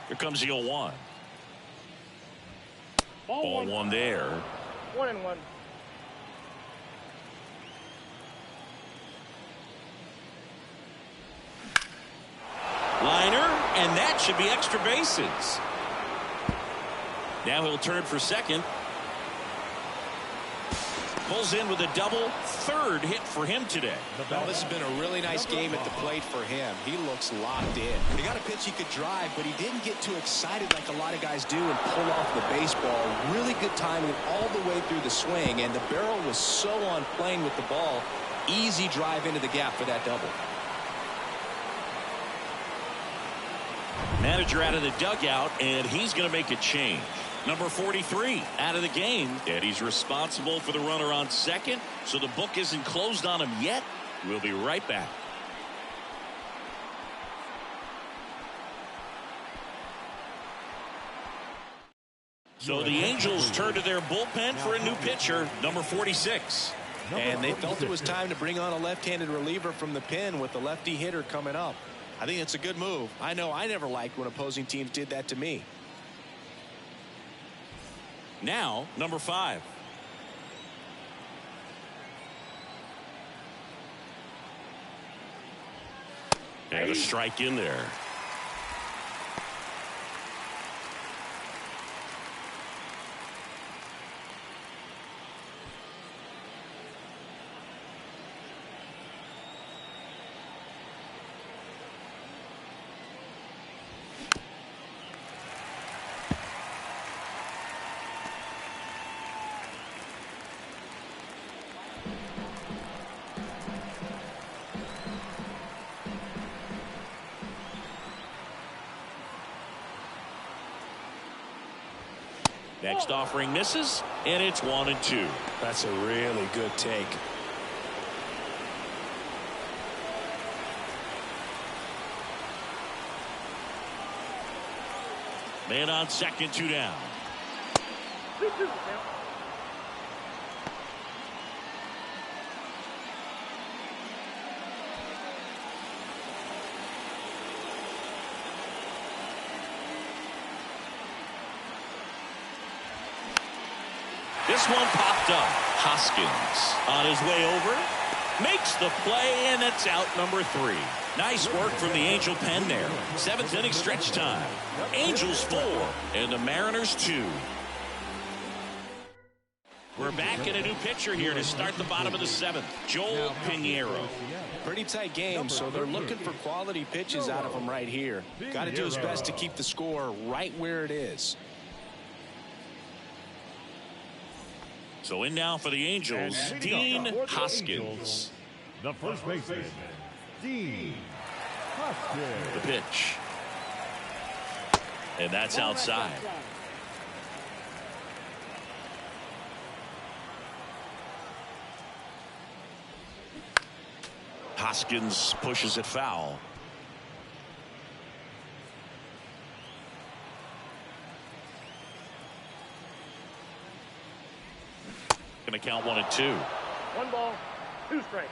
Here comes the 0-1. Ball 1 there. 1-1. Liner, and that should be extra bases. Now he'll turn for second. Pulls in with a double. 3rd hit for him today. Well, this has been a really nice game at the plate for him. He looks locked in. He got a pitch he could drive, but he didn't get too excited like a lot of guys do and pull off the baseball. Really good timing all the way through the swing, and the barrel was so on plane with the ball. Easy drive into the gap for that double. Manager out of the dugout, and he's going to make a change. Number 43 out of the game, and he's responsible for the runner on second, so the book isn't closed on him yet. We'll be right back. So the Angels turn to their bullpen for a new pitcher, number 46. And they felt it was time to bring on a left-handed reliever from the pen with the lefty hitter coming up. I think it's a good move. I know I never liked when opposing teams did that to me. Now, number 5. And a strike in there. Next offering misses, and it's 1-2. That's a really good take. Man on second, 2 down. 3-2 the count. This one popped up. Hoskins on his way over. Makes the play, and it's out number 3. Nice work from the Angel pen there. 7th inning stretch time. Angels 4 and the Mariners 2. We're back in a new pitcher here to start the bottom of the 7th. Joel Pinheiro. Pretty tight game, so they're looking for quality pitches out of him right here. Got to do his best to keep the score right where it is. So in now for the Angels, Dean Hoskins. The first baseman, Dean Hoskins. The pitch. And that's outside. Hoskins pushes it foul. Going to count 1 and 2. 1 ball, 2 strikes.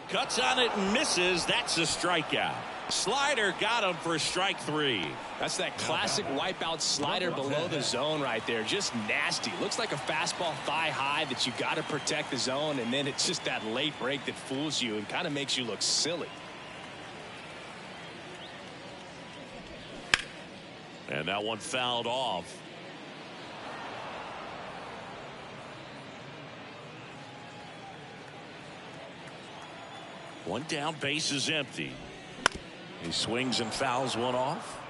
Cuts on it and misses. That's a strikeout. Slider got him for strike 3. That's that classic wipeout slider below the zone right there. Just nasty. Looks like a fastball thigh high that you got to protect the zone, and then it's just that late break that fools you and kind of makes you look silly. And that one fouled off. One down, base is empty. He swings and fouls one off.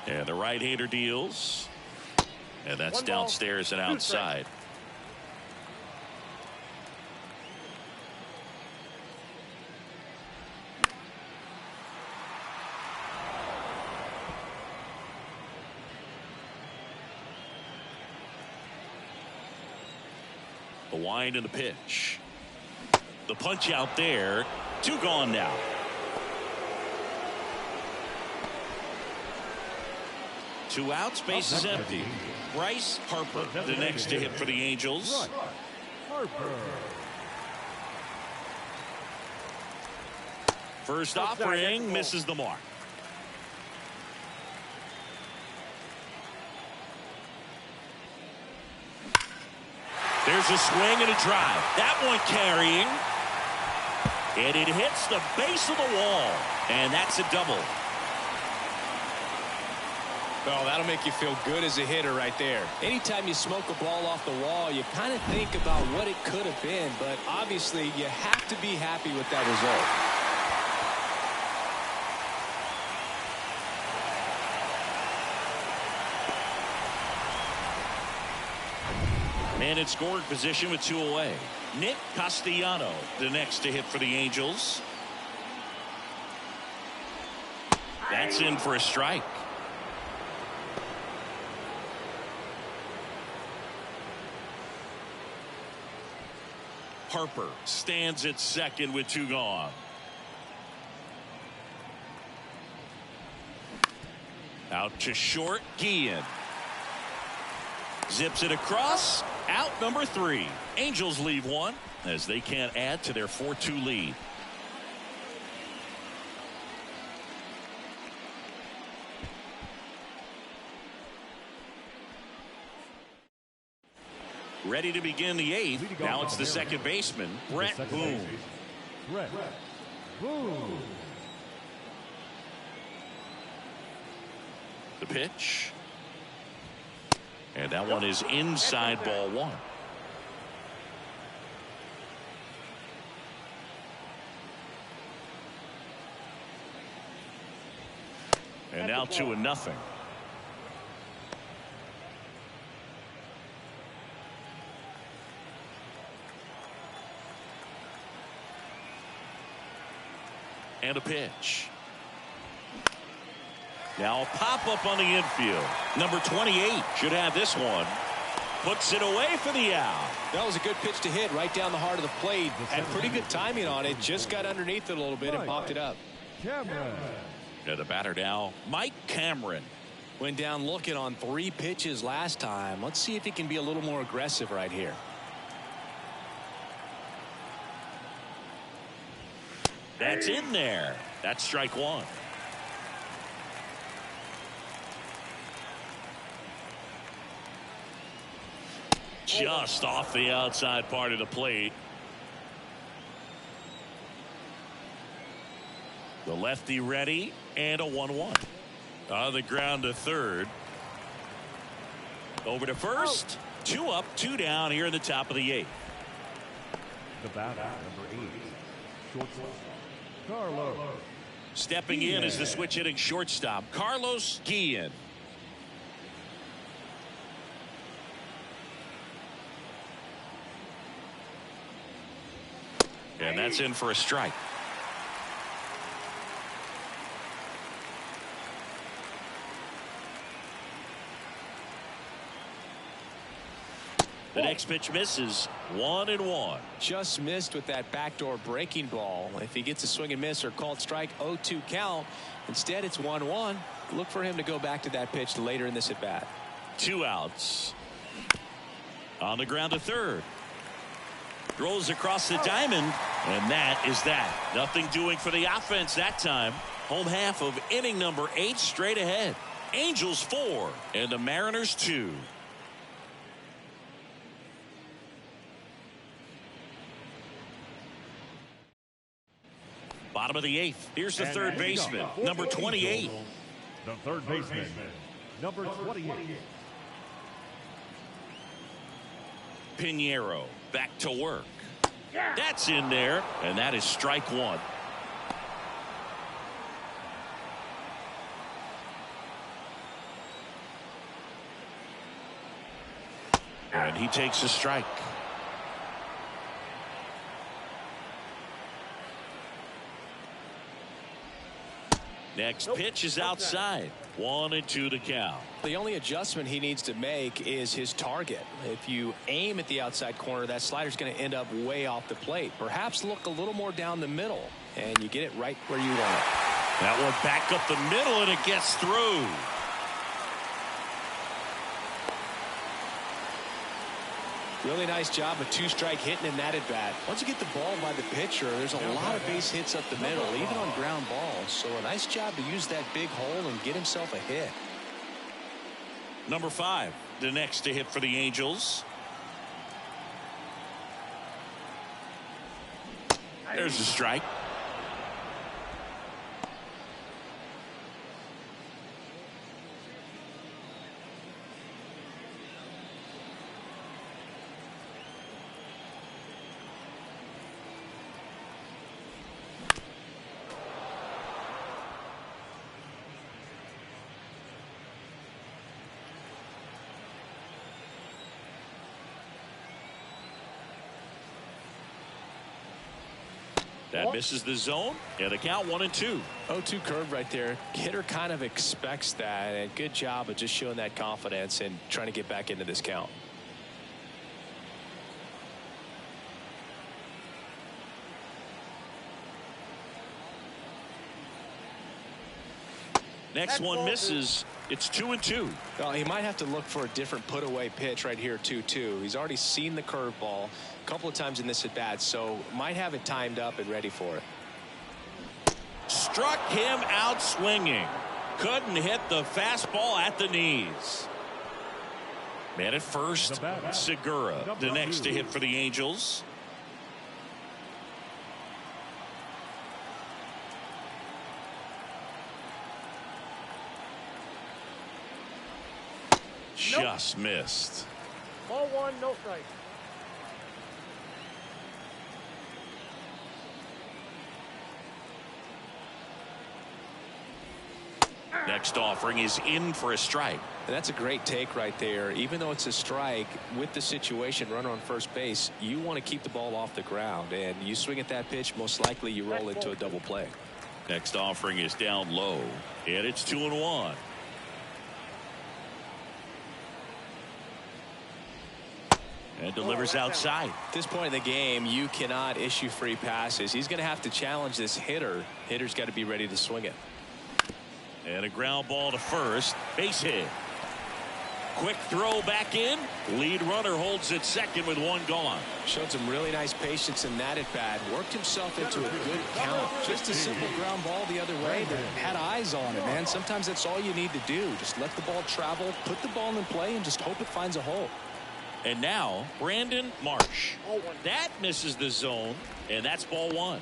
And the right-hander deals. And that's 1 ball, downstairs and 2 outside. The wind and the pitch. The punch out there. 2 gone now. Two outs, base is empty. Bryce Harper, the next to hit for the Angels. Harper. First offering misses the mark. There's a swing and a drive. That one carrying. And it hits the base of the wall. And that's a double. Oh, that'll make you feel good as a hitter right there. Anytime you smoke a ball off the wall, you kind of think about what it could have been, but obviously you have to be happy with that result. Man in scoring position with 2 away. Nick Castellano, the next to hit for the Angels. That's in for a strike. Harper stands at second with 2 gone. Out to short, Guillen. Zips it across. Out number 3. Angels leave 1 as they can't add to their 4-2 lead. Ready to begin the 8th. Now it's the second baseman, Brett Boone. Brett Boone. The pitch. And that one is inside ball 1. And now 2-0. And a pitch. Now a pop-up on the infield. Number 28 should have this one. Puts it away for the out. That was a good pitch to hit right down the heart of the plate. Had pretty good timing on it. Just got underneath it a little bit and popped it up. Cameron. And the batter now, Mike Cameron. Went down looking on 3 pitches last time. Let's see if he can be a little more aggressive right here. That's in there. That's strike one. Just off the outside part of the plate. The lefty ready, and a 1-1. On the ground to third. Over to first. 2 up, 2 down here in the top of the 8th. The batter, number 8, shortstop, Carlos. Stepping in is the switch hitting shortstop, Carlos Guillen. And that's in for a strike. The next pitch misses. 1-1. Just missed with that backdoor breaking ball. If he gets a swing and miss or called strike, 0-2 count. Instead, it's 1-1. Look for him to go back to that pitch later in this at bat. 2 outs. On the ground to third. Throws across the diamond, and that is that. Nothing doing for the offense that time. Home half of inning number 8 straight ahead. Angels 4 and the Mariners 2. Bottom of the 8th. Here's the third baseman, number 28. The third baseman, number 28. Pinheiro back to work. That's in there, and that is strike one. And he takes a strike. Next pitch is outside. 1-2 to count. The only adjustment he needs to make is his target. If you aim at the outside corner, that slider's going to end up way off the plate. Perhaps look a little more down the middle, and you get it right where you want it. That one back up the middle, and it gets through. Really nice job of 2-strike hitting in that at bat. Once you get the ball by the pitcher, there's a lot of base hits up the middle, even on ground balls. So a nice job to use that big hole and get himself a hit. Number 5, the next to hit for the Angels. There's a strike. That misses the zone, and the count 1-2. 0-2 curve right there. Hitter kind of expects that, and good job of just showing that confidence and trying to get back into this count. Next one misses. It's 2-2. Well, he might have to look for a different put away pitch right here, 2-2. He's already seen the curveball a couple of times in this at bat, so might have it timed up and ready for it. Struck him out swinging. Couldn't hit the fastball at the knees. Man at first, Segura, the next to hit for the Angels. Just missed. Ball 1, no strike. Next offering is in for a strike. And that's a great take right there. Even though it's a strike, with the situation, runner on first base, you want to keep the ball off the ground. And you swing at that pitch, most likely you roll into a double play. Next offering is down low, and it's 2-1. And delivers outside. At this point in the game, you cannot issue free passes. He's going to have to challenge this hitter. Hitter's got to be ready to swing it. And a ground ball to first. Base hit. Quick throw back in. Lead runner holds at second with one gone. Showed some really nice patience in that at bat. Worked himself into a good count. Just a simple ground ball the other way, but had eyes on it, man. Sometimes that's all you need to do. Just let the ball travel, put the ball in play, and just hope it finds a hole. And now, Brandon Marsh. That misses the zone, and that's ball one.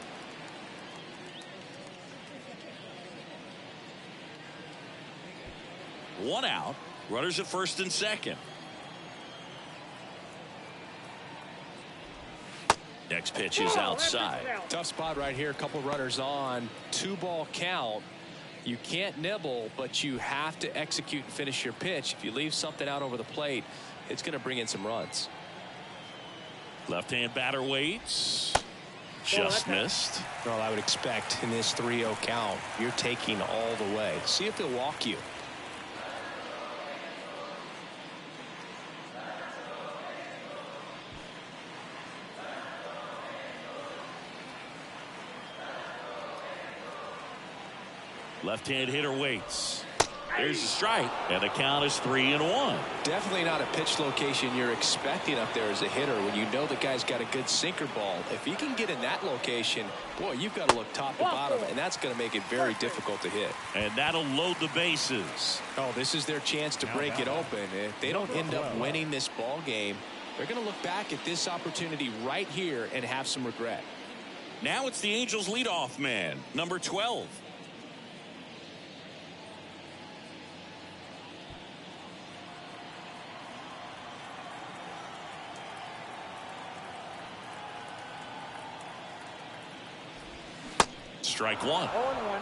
One out. Runners at first and second. Next pitch is outside. Tough spot right here. A couple runners on. 2-ball count. You can't nibble, but you have to execute and finish your pitch. If you leave something out over the plate, it's going to bring in some runs. Left-hand batter waits. Just missed. Well, I would expect in this 3-0 count, you're taking all the way. See if they'll walk you. Left-hand hitter waits. There's the strike, and the count is 3-1. Definitely not a pitch location you're expecting up there as a hitter when you know the guy's got a good sinker ball. If he can get in that location, boy, you've got to look top to bottom, and that's going to make it very difficult to hit. And that'll load the bases. Oh, this is their chance to break it open. If they don't end up winning this ball game, they're going to look back at this opportunity right here and have some regret. Now it's the Angels leadoff man, number 12. Strike one. 0-1.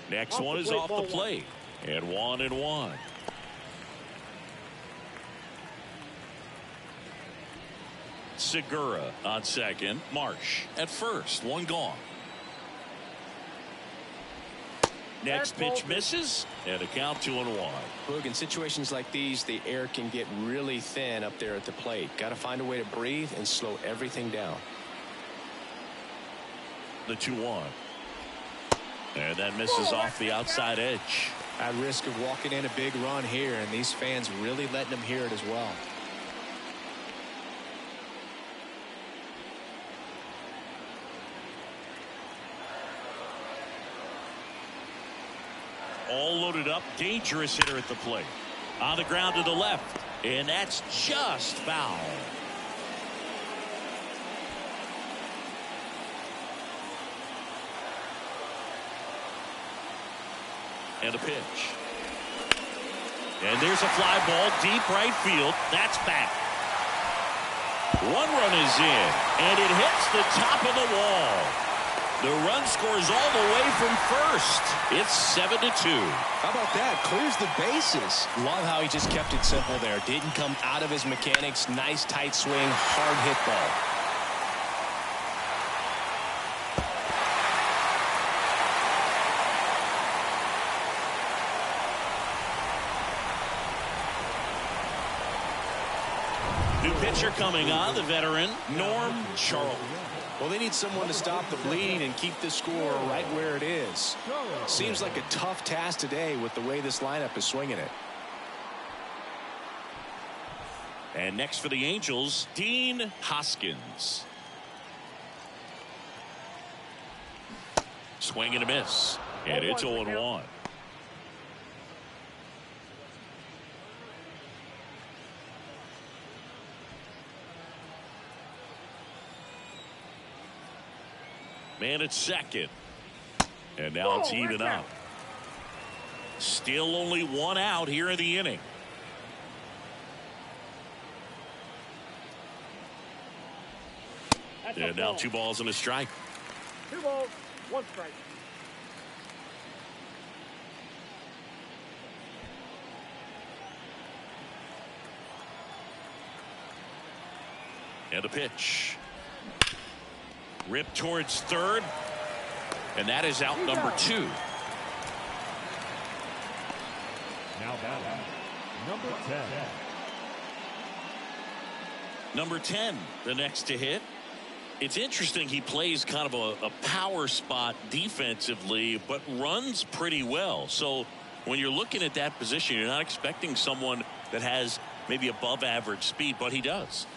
Next one is off the plate. And 1-1. Segura on second. Marsh at first. One gone. Next pitch misses, and a count 2-1. Look, in situations like these, the air can get really thin up there at the plate. Got to find a way to breathe and slow everything down. The 2-1. And that misses off the outside edge. At risk of walking in a big run here, and these fans really letting them hear it as well. All loaded up, dangerous hitter at the plate. On the ground to the left, and that's just foul. And a pitch. And there's a fly ball deep right field. That's back. One run is in, and it hits the top of the wall. The run scores all the way from first. It's 7-2. How about that? Clears the bases. Love how he just kept it simple there. Didn't come out of his mechanics. Nice tight swing, hard hit ball. New pitcher coming on, the veteran, Norm Charles. Well, they need someone to stop the bleeding and keep the score right where it is. Seems like a tough task today with the way this lineup is swinging it. And next for the Angels, Dean Hoskins. Swing and a miss. And it's 0-1. Man at second. And now it's even up. Still only one out here in the inning. And now 2 balls and a strike. 2 balls, 1 strike. And a pitch. Ripped towards third. And that is out number 2. Now batting, number 10. Number 10, the next to hit. It's interesting, he plays kind of a power spot defensively, but runs pretty well. So when you're looking at that position, you're not expecting someone that has maybe above average speed, but he does.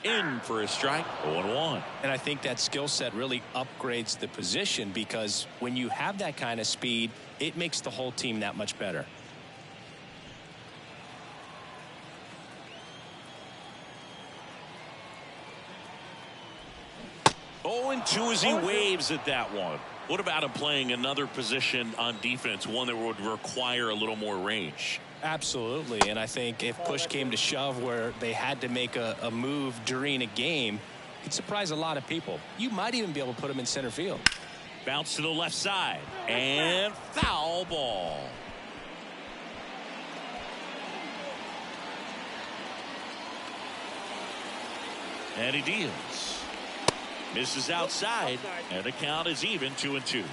In for a strike, 0-1. And I think that skill set really upgrades the position, because when you have that kind of speed, it makes the whole team that much better. 0-2 as he waves at that one. What about him playing another position on defense, one that would require a little more range? Absolutely, and I think if push came to shove where they had to make a move during a game, it could surprise a lot of people. You might even be able to put him in center field. Bounce to the left side, and foul ball. And he deals. Misses outside, and the count is even, 2-2.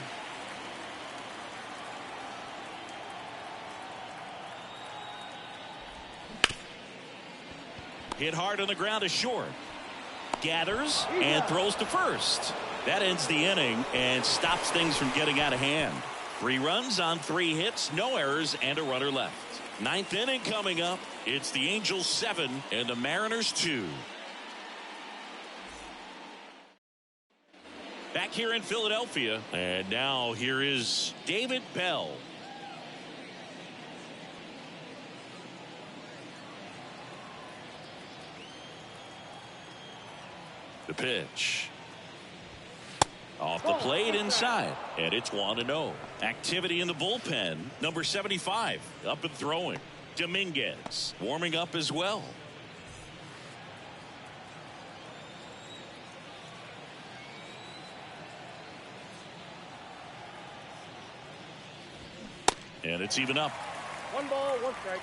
Hit hard on the ground is short. Gathers and throws to first. That ends the inning and stops things from getting out of hand. 3 runs on 3 hits, no errors, and a runner left. 9th inning coming up. It's the Angels 7 and the Mariners 2. Back here in Philadelphia, and now here is David Bell. The pitch. Off the plate inside, and it's 1-0. Activity in the bullpen. Number 75 up and throwing. Dominguez warming up as well. And it's even up. 1 ball, 1 strike.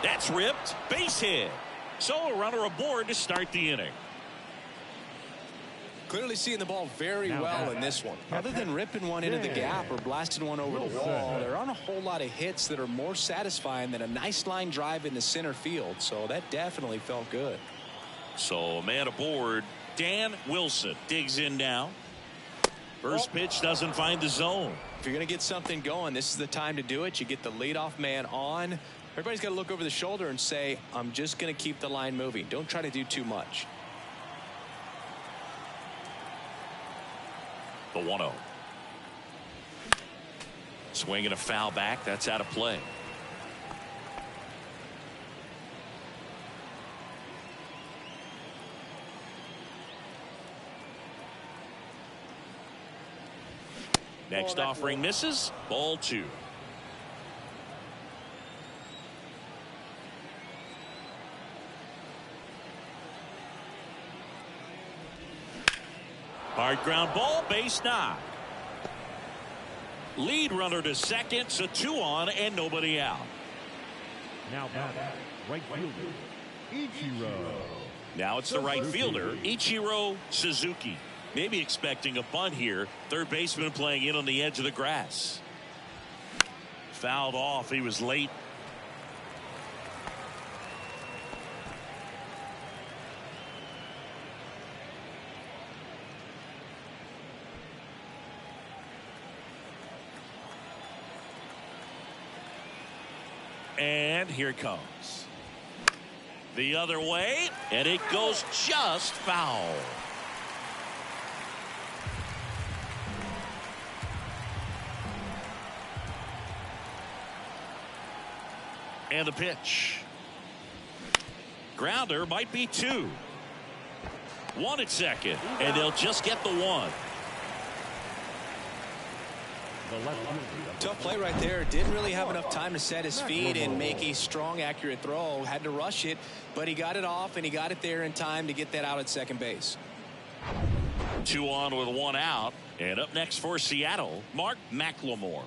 That's ripped. Base hit. So a runner aboard to start the inning. Clearly seeing the ball very well in this one. Other than ripping one into the gap or blasting one over the wall, there aren't a whole lot of hits that are more satisfying than a nice line drive in the center field. So that definitely felt good. So a man aboard. Dan Wilson digs in now. First pitch doesn't find the zone. If you're going to get something going, this is the time to do it. You get the leadoff man on. Everybody's got to look over the shoulder and say, I'm just going to keep the line moving. Don't try to do too much. The 1-0. Swinging a foul back. That's out of play. Next offering misses. Ball 2. Hard ground ball, base knock. Lead runner to second, so 2 on and nobody out. Now back, right fielder, Ichiro. Now it's the right fielder, Ichiro Suzuki. Maybe expecting a bunt here. Third baseman playing in on the edge of the grass. Fouled off. He was late. And here it comes. The other way, and it goes just foul. And the pitch. Grounder might be 2. 1 at second, and they'll just get the 1. Tough play right there. Didn't really have enough time to set his feet and make a strong, accurate throw. Had to rush it, but he got it off, and he got it there in time to get that out at second base. 2 on with 1 out. And up next for Seattle, Mark McLemore.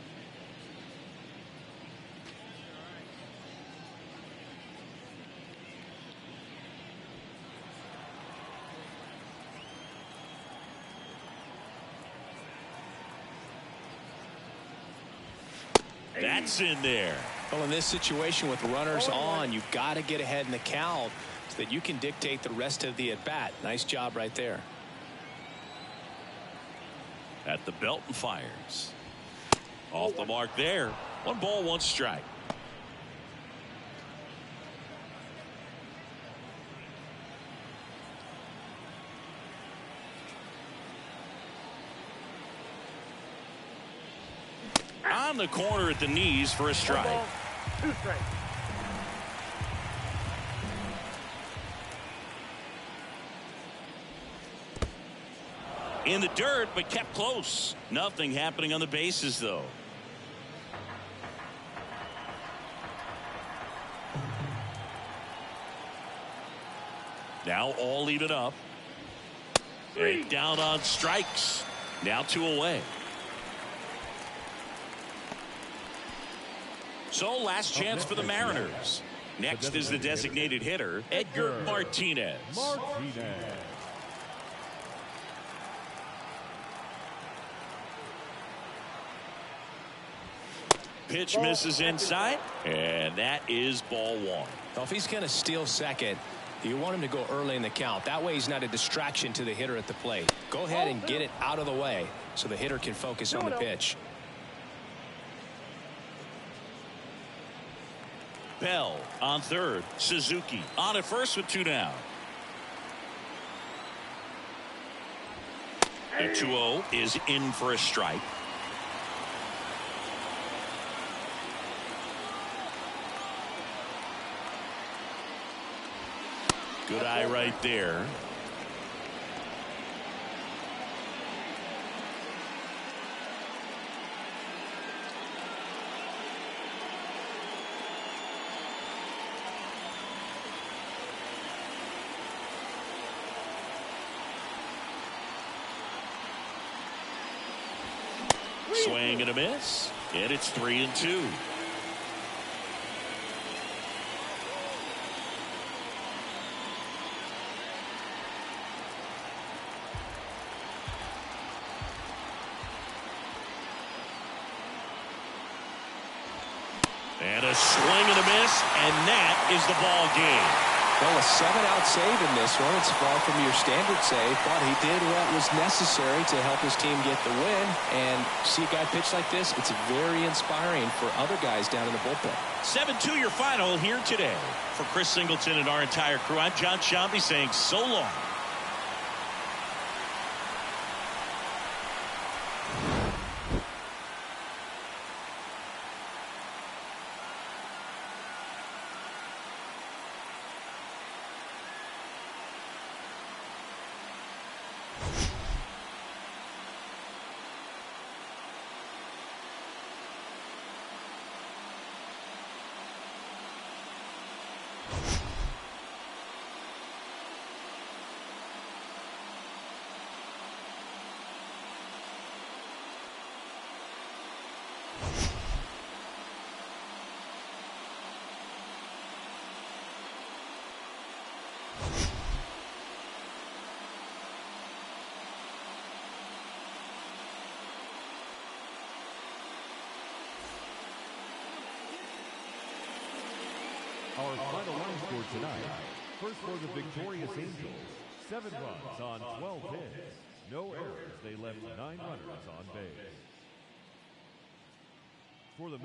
That's in there. Well, in this situation with runners on, you've got to get ahead in the count so that you can dictate the rest of the at-bat. Nice job right there. At the belt and fires. Off the mark there. 1 ball, 1 strike. On the corner at the knees for a strike. 1 ball, 2 strikes. In the dirt, but kept close. Nothing happening on the bases, though. Now all even up. And down on strikes. Now 2 away. So last chance for the Mariners. Next is the designated hitter, Edgar Martinez. Pitch misses inside, and that is ball 1. Well, if he's going to steal second, you want him to go early in the count. That way he's not a distraction to the hitter at the plate. Go ahead and get it out of the way so the hitter can focus on the pitch. Bell on third. Suzuki on at first with 2 down. The 2-0 is in for a strike. Good eye right there. Swing and a miss, and it's 3-2. And a swing and a miss, and that is the ball game. Well, a 7-out save in this one. It's far from your standard save, but he did what was necessary to help his team get the win. And see a guy pitch like this, it's very inspiring for other guys down in the bullpen. 7-2 your final here today. For Chris Singleton and our entire crew, I'm John Shambi saying so long. Our final line score tonight. First for the victorious Angels, 7 runs on 12 hits. No errors. They left 9 runners on base. For the